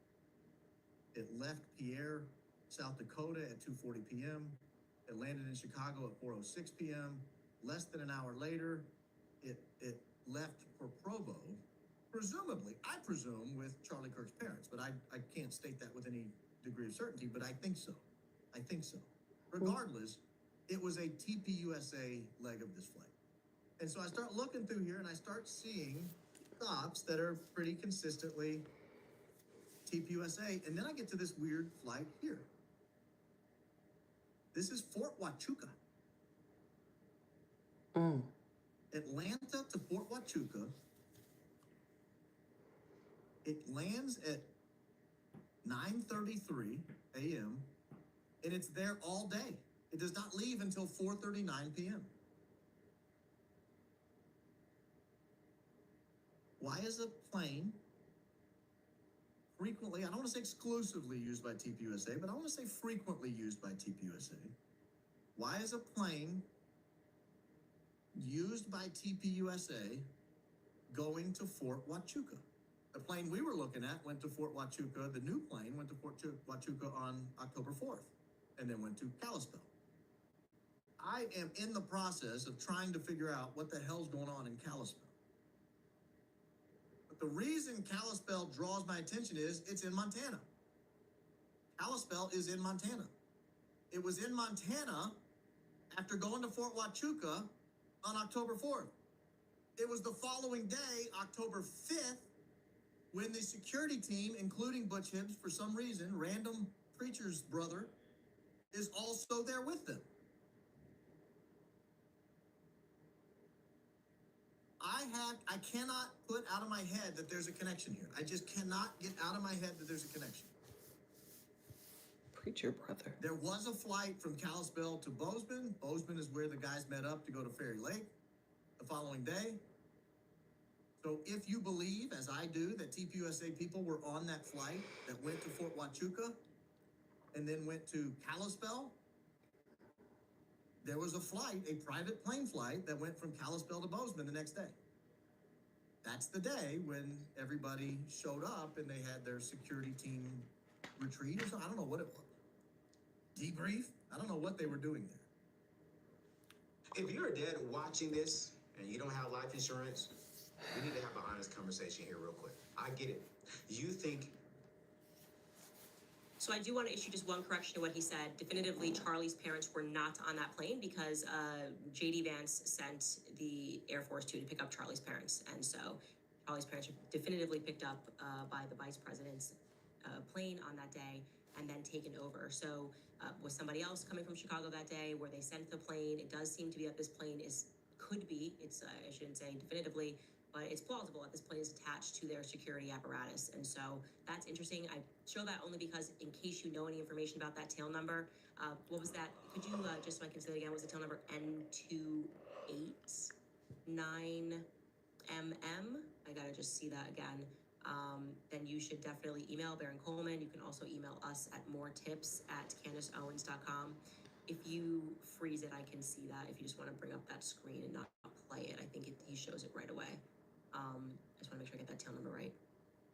It left Pierre, South Dakota at 2:40 p.m. It landed in Chicago at 4:06 p.m. Less than an hour later, it left for Provo, presumably, I presume, with Charlie Kirk's parents, but I can't state that with any degree of certainty, but I think so. Regardless, it was a TPUSA leg of this flight. And so I start looking through here and I start seeing stops that are pretty consistently TPUSA, and then I get to this weird flight here. This is Fort Huachuca. Atlanta to Fort Huachuca. It lands at 9:33 a.m. and it's there all day. It does not leave until 4:39 p.m. Why is a plane frequently, I don't want to say exclusively used by TPUSA, but I want to say frequently used by TPUSA? Why is a plane used by TPUSA going to Fort Huachuca? The plane we were looking at went to Fort Huachuca. The new plane went to Fort Huachuca on October 4th and then went to Kalispell. I am in the process of trying to figure out what the hell's going on in Kalispell. But the reason Kalispell draws my attention is it's in Montana. Kalispell is in Montana. It was in Montana after going to Fort Huachuca on October 4th. It was the following day, October 5th, when the security team, including Butch Hibbs, for some reason, random preacher's brother, is also there with them. I cannot put out of my head that there's a connection here. I just cannot get out of my head that there's a connection. Preacher brother. There was a flight from Kalispell to Bozeman. Bozeman is where the guys met up to go to Ferry Lake the following day. So if you believe, as I do, that TPUSA people were on that flight that went to Fort Huachuca and then went to Kalispell, there was a flight, a private plane flight, that went from Kalispell to Bozeman the next day. That's the day when everybody showed up and they had their security team retreat or something. I don't know what it was. Debrief? I don't know what they were doing there. If you're a dad watching this and you don't have life insurance, we need to have an honest conversation here real quick. I get it. You think... So I do want to issue just one correction to what he said. Definitively, Charlie's parents were not on that plane because J.D. Vance sent the Air Force to pick up Charlie's parents. And so Charlie's parents were definitively picked up by the vice president's plane on that day and then taken over. So was somebody else coming from Chicago that day where they sent the plane? It does seem to be that this plane could be, it's I shouldn't say definitively, but it's plausible that this plane is attached to their security apparatus. And so that's interesting. I show that only because in case you know any information about that tail number, what was that? Could you, just so I can say it again, was the tail number N289MM? I gotta just see that again. Then you should definitely email Baron Coleman. You can also email us at moretips@CandaceOwens.com. If you freeze it, I can see that. If you just want to bring up that screen and not play it, I think he shows it right away. I just want to make sure I get that tail number right,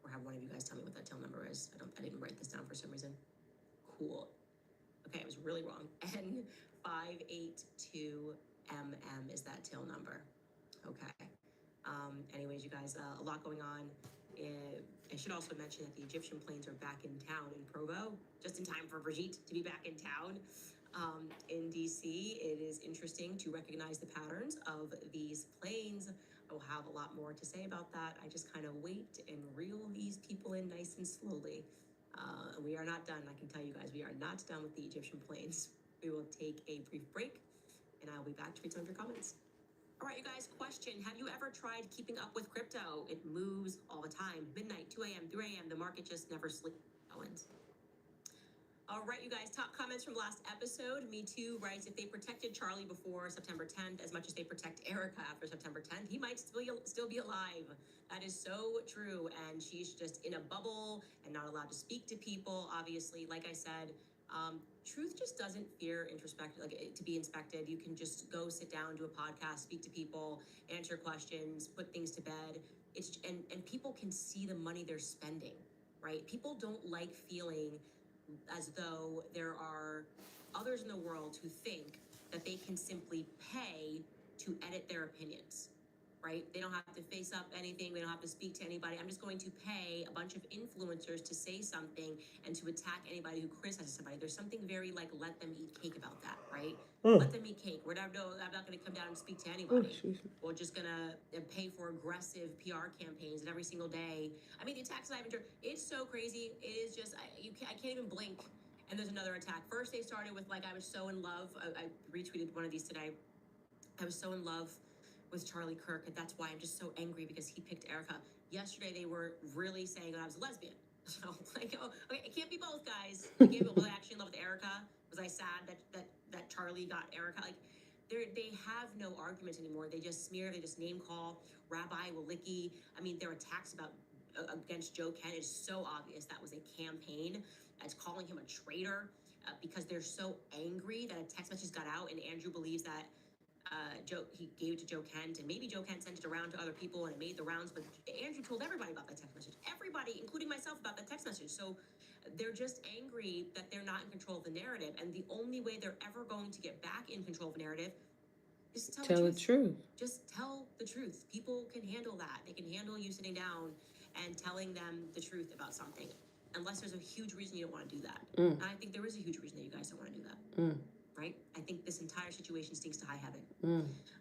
or have one of you guys tell me what that tail number is. I didn't write this down for some reason. Cool. Okay, I was really wrong. N582MM is that tail number. Okay. Anyways, you guys, a lot going on. I should also mention that the Egyptian planes are back in town in Provo, just in time for Brigitte to be back in town. In DC, it is interesting to recognize the patterns of these planes. I'll have a lot more to say about that. I just kind of wait and reel these people in nice and slowly. We are not done. I can tell you guys, we are not done with the Egyptian planes. We will take a brief break and I'll be back to read some of your comments. All right, you guys, question. Have you ever tried keeping up with crypto? It moves all the time. Midnight, 2 a.m., 3 a.m. The market just never sleeps. All right, you guys, top comments from last episode. Me Too writes, if they protected Charlie before September 10th as much as they protect Erica after September 10th, he might still be alive. That is so true. And she's just in a bubble and not allowed to speak to people. Obviously, like I said, truth just doesn't fear to be inspected. You can just go sit down, do a podcast, speak to people, answer questions, put things to bed. And people can see the money they're spending, right? People don't like feeling as though there are others in the world who think that they can simply pay to edit their opinions, right? They don't have to face up anything. They don't have to speak to anybody. I'm just going to pay a bunch of influencers to say something and to attack anybody who criticizes somebody. There's something very like let them eat cake about that, right? Let them eat cake. I'm not going to come down and speak to anybody. We're just going to pay for aggressive PR campaigns and every single day. I mean, the attacks that I've endured, it's so crazy. It is just, I can't even blink. And there's another attack. First, they started with like, I was so in love. I retweeted one of these today. I was so in love with Charlie Kirk, and that's why I'm just so angry because he picked Erica. Yesterday, they were really saying that I was a lesbian. So, like, oh, okay, it can't be both, guys. Was I actually in love with Erica? Was I sad that Charlie got Erica? Like, they have no arguments anymore. They just smear, they just name call. Rabbi Walicki. I mean, their attacks against Joe Ken is so obvious. That was a campaign. It's calling him a traitor because they're so angry that a text message got out, and Andrew believes that he gave it to Joe Kent, and maybe Joe Kent sent it around to other people and it made the rounds, but Andrew told everybody about that text message. Everybody, including myself, about that text message. So they're just angry that they're not in control of the narrative, and the only way they're ever going to get back in control of the narrative is to tell the truth. Just tell the truth. People can handle that. They can handle you sitting down and telling them the truth about something, unless there's a huge reason you don't want to do that. And I think there is a huge reason that you guys don't want to do that. Right? I think this entire situation stinks to high heaven.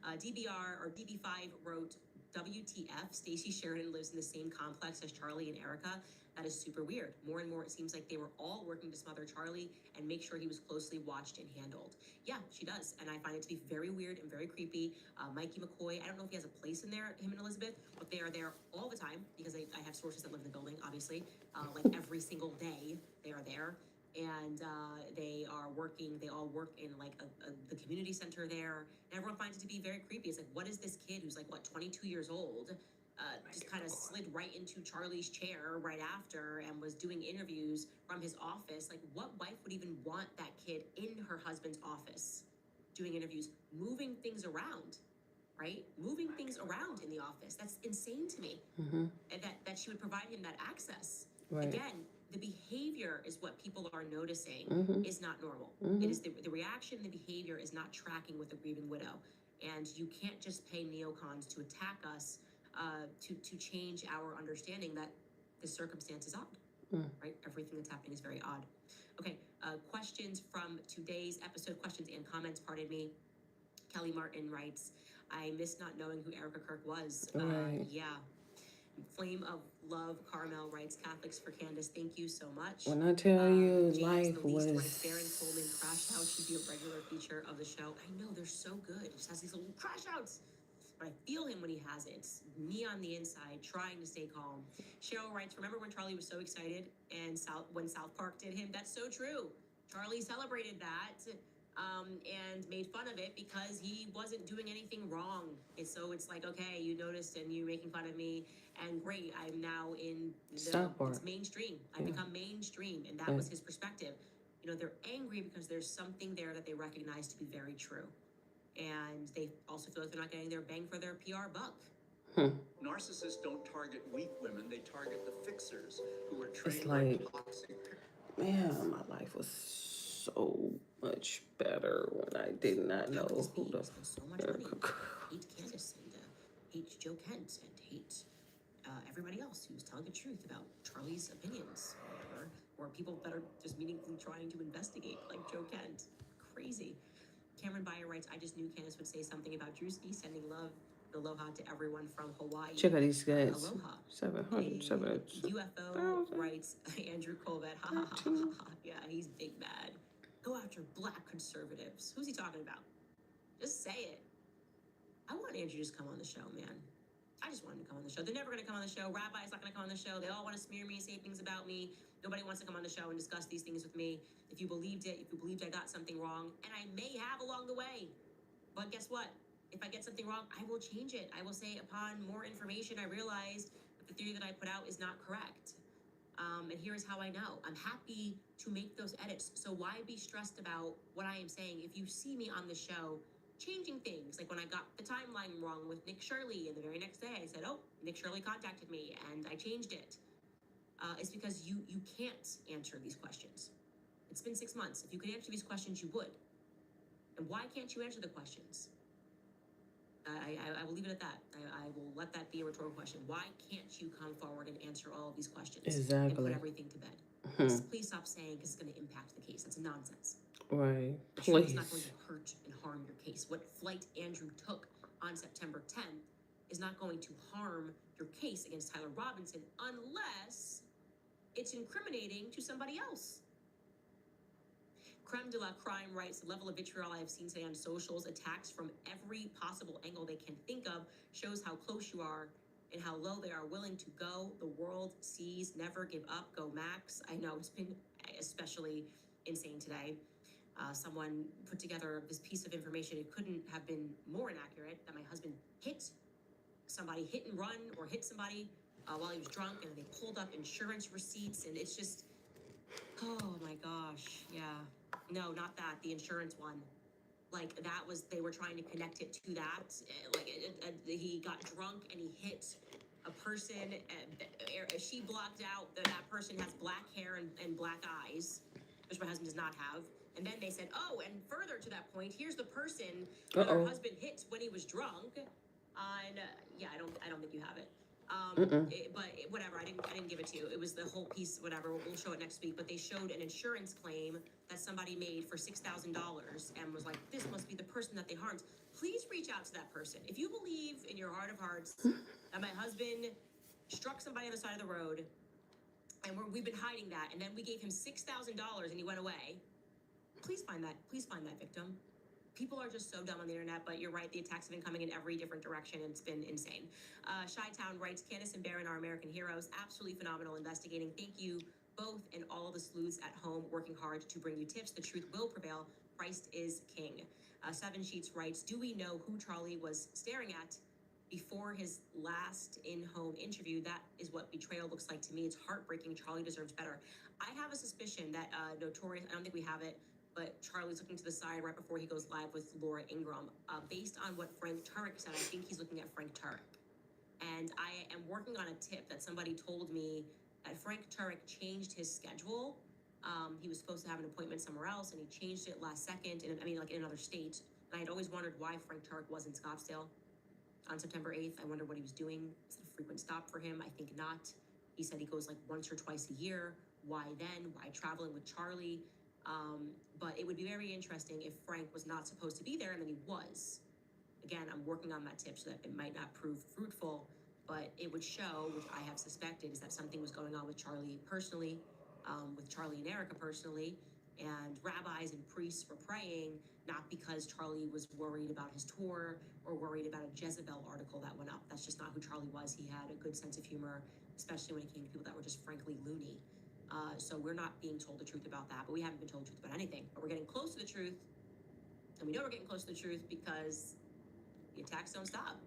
DBR or DB5 wrote, WTF, Stacey Sheridan lives in the same complex as Charlie and Erica. That is super weird. More and more, it seems like they were all working to smother Charlie and make sure he was closely watched and handled. Yeah, she does. And I find it to be very weird and very creepy. Mikey McCoy, I don't know if he has a place in there, him and Elizabeth, but they are there all the time because I have sources that live in the building, obviously. Like every single day, they are there. And they are working, they all work in like the community center there. And everyone finds it to be very creepy. It's like, what is this kid who's like, 22 years old, just kind of slid right into Charlie's chair right after and was doing interviews from his office. Like, what wife would even want that kid in her husband's office doing interviews, moving things around, right? Moving things around in the office. That's insane to me. Mm-hmm. And that she would provide him that access. Right. Again, the behavior is what people are noticing Mhm. is not normal. Mhm. It is the reaction, the behavior is not tracking with a grieving widow. And you can't just pay neocons to attack us to change our understanding that the circumstance is odd, right? Everything that's happening is very odd. Okay, questions from today's episode, questions and comments, pardon me. Kelly Martin writes, I miss not knowing who Erica Kirk was. Right. Yeah. Flame of Love Carmel writes, Catholics for Candace, thank you so much. When I tell you, James life the Least was. writes, Baron Coleman crash out should be a regular feature of the show. I know, they're so good. It just has these little crash outs. But I feel him when he has it. It's me on the inside, trying to stay calm. Cheryl writes, remember when Charlie was so excited and when South Park did him? That's so true. Charlie celebrated that and made fun of it because he wasn't doing anything wrong. And so it's like, okay, you noticed and you're making fun of me, and great, I'm now in South Park. it's mainstream. I Yeah. become mainstream, and that Yeah. was his perspective. You know, they're angry because there's something there that they recognize to be very true. And they also feel like they're not getting their bang for their PR buck. Narcissists don't target weak women, they target the fixers who are trained It's like, toxic. man, my life was so much better when I did not know who the So much money. Hate Candace and hate Joe Kent and hate everybody else who's telling the truth about Charlie's opinions, or people that are just meaningfully trying to investigate, like Joe Kent. Crazy. Cameron Byer writes, I just knew Candace would say something about Drewski sending love and aloha to everyone from Hawaii. Check out these guys. Aloha. 700, 700. UFO writes, Andrew Colvett, ha ha ha ha ha. Yeah, he's big bad. Go after black conservatives. Who's he talking about? Just say it. I want Andrew to just come on the show, man. I just want him to come on the show. They're never going to come on the show. Rabbi's not going to come on the show. They all want to smear me, say things about me. Nobody wants to come on the show and discuss these things with me. If you believed it, if you believed I got something wrong, and I may have along the way, but guess what? If I get something wrong, I will change it. I will say upon more information, I realized that the theory that I put out is not correct. And here's how I know. I'm happy to make those edits. So why be stressed about what I am saying? If you see me on the show changing things, like when I got the timeline wrong with Nick Shirley, and the very next day I said, oh, Nick Shirley contacted me and I changed it. It's because you can't answer these questions. It's been 6 months. If you could answer these questions, you would. And why can't you answer the questions? I will leave it at that. I will let that be a rhetorical question. Why can't you come forward and answer all of these questions? And Exactly. put everything to bed. Please stop saying because it's going to impact the case. That's nonsense. Right. It's not going Please. to hurt and harm your case. What flight Andrew took on September 10th is not going to harm your case against Tyler Robinson unless it's incriminating to somebody else. Creme de la Crime writes, the level of vitriol I have seen today on socials, attacks from every possible angle they can think of, shows how close you are and how low they are willing to go. The world sees, never give up, go Max. I know it's been especially insane today. Someone put together this piece of information. It couldn't have been more inaccurate that my husband hit somebody, hit and run, or hit somebody while he was drunk, and they pulled up insurance receipts, and it's just, oh my gosh, yeah. No, not that, the insurance one. Like, that was, they were trying to connect it to that. Like, he got drunk and he hit a person, and she blocked out that that person has black hair and black eyes, which my husband does not have. And then they said, oh, and further to that point, here's the person that her husband hit when he was drunk. And yeah, I don't think you have it. But whatever, I didn't give it to you. It was the whole piece, whatever. We'll show it next week. But they showed an insurance claim that somebody made for $6,000 and was like, this must be the person that they harmed. Please reach out to that person. If you believe in your heart of hearts that my husband struck somebody on the side of the road, and we've been hiding that, and then we gave him $6,000 and he went away, please find that victim. People are just so dumb on the internet, but you're right, the attacks have been coming in every different direction, and it's been insane. Chi-Town writes, Candace and Baron are American heroes, absolutely phenomenal investigating. Thank you both and all the sleuths at home working hard to bring you tips. The truth will prevail. Christ is king. Seven Sheets writes, do we know who Charlie was staring at before his last in-home interview. That is what betrayal looks like to me. It's heartbreaking. Charlie deserves better. I have a suspicion that Notorious, I don't think we have it, but Charlie's looking to the side right before he goes live with Laura Ingraham. Based on what Frank Turek said, I think he's looking at Frank Turek. And I am working on a tip that somebody told me that Frank Turek changed his schedule. He was supposed to have an appointment somewhere else, and he changed it last second, like in another state. And I had always wondered why Frank Turek was in Scottsdale on September 8th. I wondered what he was doing. Is it a frequent stop for him? I think not. He said he goes like once or twice a year. Why then? Why traveling with Charlie? But it would be very interesting if Frank was not supposed to be there and then he was. Again, I'm working on that tip so that it might not prove fruitful, but it would show, which I have suspected, is that something was going on with Charlie personally, with Charlie and Erica personally, and rabbis and priests were praying, not because Charlie was worried about his tour or worried about a Jezebel article that went up. That's just not who Charlie was. He had a good sense of humor, especially when it came to people that were just frankly loony. So we're not being told the truth about that, but we haven't been told the truth about anything. But we're getting close to the truth, and we know we're getting close to the truth because the attacks don't stop.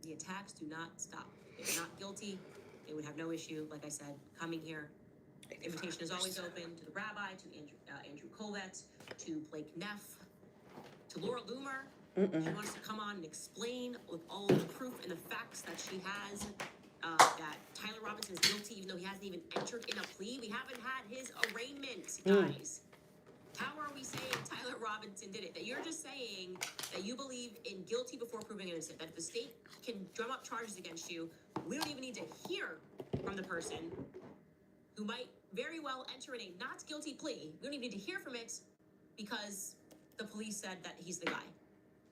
The attacks do not stop. If they're not guilty, they would have no issue, like I said, coming here. Invitation is always open to the rabbi, to Andrew Colvett, to Blake Neff, to Laura Loomer. She wants to come on and explain with all the proof and the facts that she has that Tyler Robinson is guilty, even though he hasn't even entered in a plea. We haven't had his arraignment, guys. How are we saying Tyler Robinson did it? That you're just saying that you believe in guilty before proving innocent, that if the state can drum up charges against you, we don't even need to hear from the person who might very well enter in a not guilty plea. We don't even need to hear from it because the police said that he's the guy.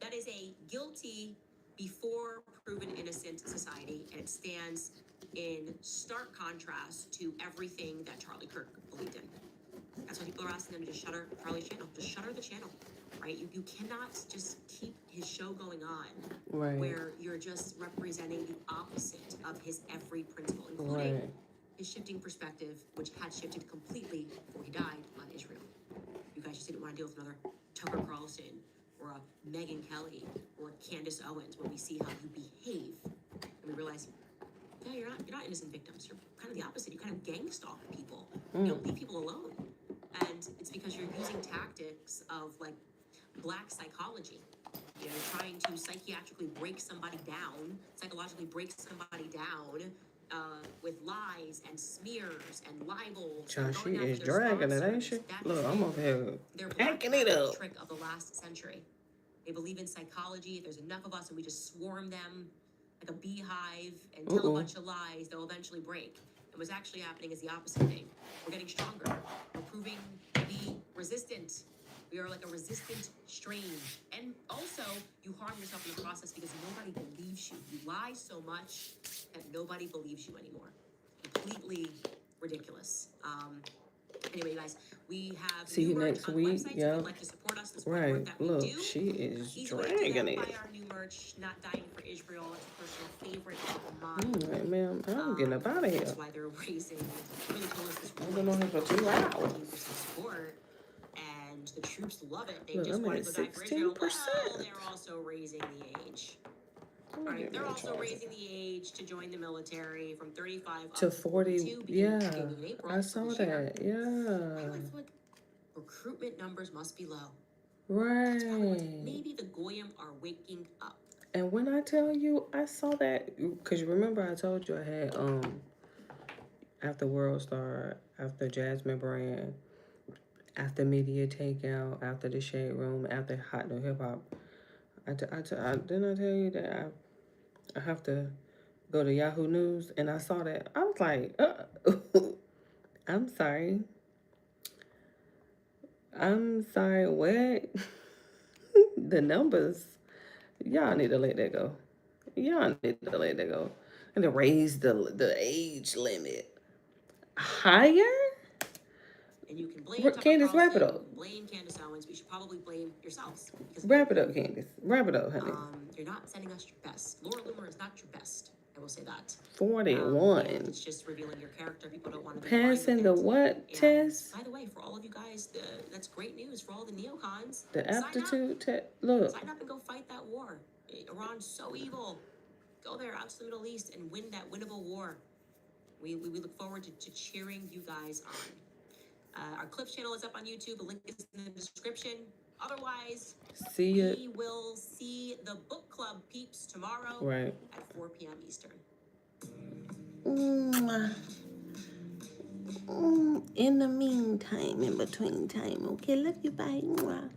That is a guilty before proven innocent society, and it stands in stark contrast to everything that Charlie Kirk believed in. That's why people are asking them to just shutter Charlie's channel. Just shutter the channel, right? You cannot just keep his show going on where you're just representing the opposite of his every principle, including his shifting perspective, which had shifted completely before he died on Israel. You guys just didn't want to deal with another Tucker Carlson or a Megyn Kelly or Candace Owens when we see how you behave. And we realize, yeah, you're not innocent victims. You're kind of the opposite. You kind of gang stalk people. You don't leave people alone. And it's because you're using tactics of like black psychology. You know, you're trying to psychologically break somebody down with lies and smears and libels. Child, she is dragging it, ain't she? Look, I'm over here packing it up. Trick of the last century. They believe in psychology. If there's enough of us and we just swarm them like a beehive and tell a bunch of lies, they'll eventually break. And what's actually happening is the opposite thing. We're getting stronger. We're proving to be resistant. We are like a resistant strain. And also, you harm yourself in the process because nobody believes you. You lie so much that nobody believes you anymore. Completely ridiculous. Anyway, guys, we have see you next week. Yeah. Like to support us, the support work that Look, we do. she is Easy dragging it. Buy our new merch, Not Dying for Israel. It's a personal favorite of mine. All right, ma'am. I'm getting up out of here. That's why they're raising. Really told us this. I've been on here for 2 hours. Support, and the troops love it. They Look, just I'm want at to go back for Israel. 16%. Well, they're also raising the age. Right, they're also raising the age to join the military from 35 To up 40. Yeah, I saw that. I Yeah. feel like recruitment numbers must be low. Right. Maybe the Goyim are waking up. And when I tell you, I saw that, because remember I told you I had, after World Star, after Jasmine Brand, after Media Takeout, after The Shade Room, after Hot New Hip Hop, didn't I tell you that I have to go to Yahoo News? And I saw that. I was like, I'm sorry. What? The numbers. Y'all need to let that go. And to raise the age limit higher? And you can blame Candace, wrap it up. Blame Candace Owens. We should probably blame yourselves. Wrap it up, Candace. Wrap it up, honey. You're not sending us your best. Laura Loomer is not your best. I will say that. 41. It's just revealing your character. People don't want to be Passing the what test? By the way, for all of you guys, that's great news for all the neocons. The aptitude test. Look. Sign up and go fight that war. Iran's so evil. Go there out to the Middle East and win that winnable war. We look forward to cheering you guys on. Our Clips channel is up on YouTube. The link is in the description. Otherwise, See it. we will see the book club peeps tomorrow Right. at 4 p.m. Eastern. In the meantime, in between time, okay, love you, bye.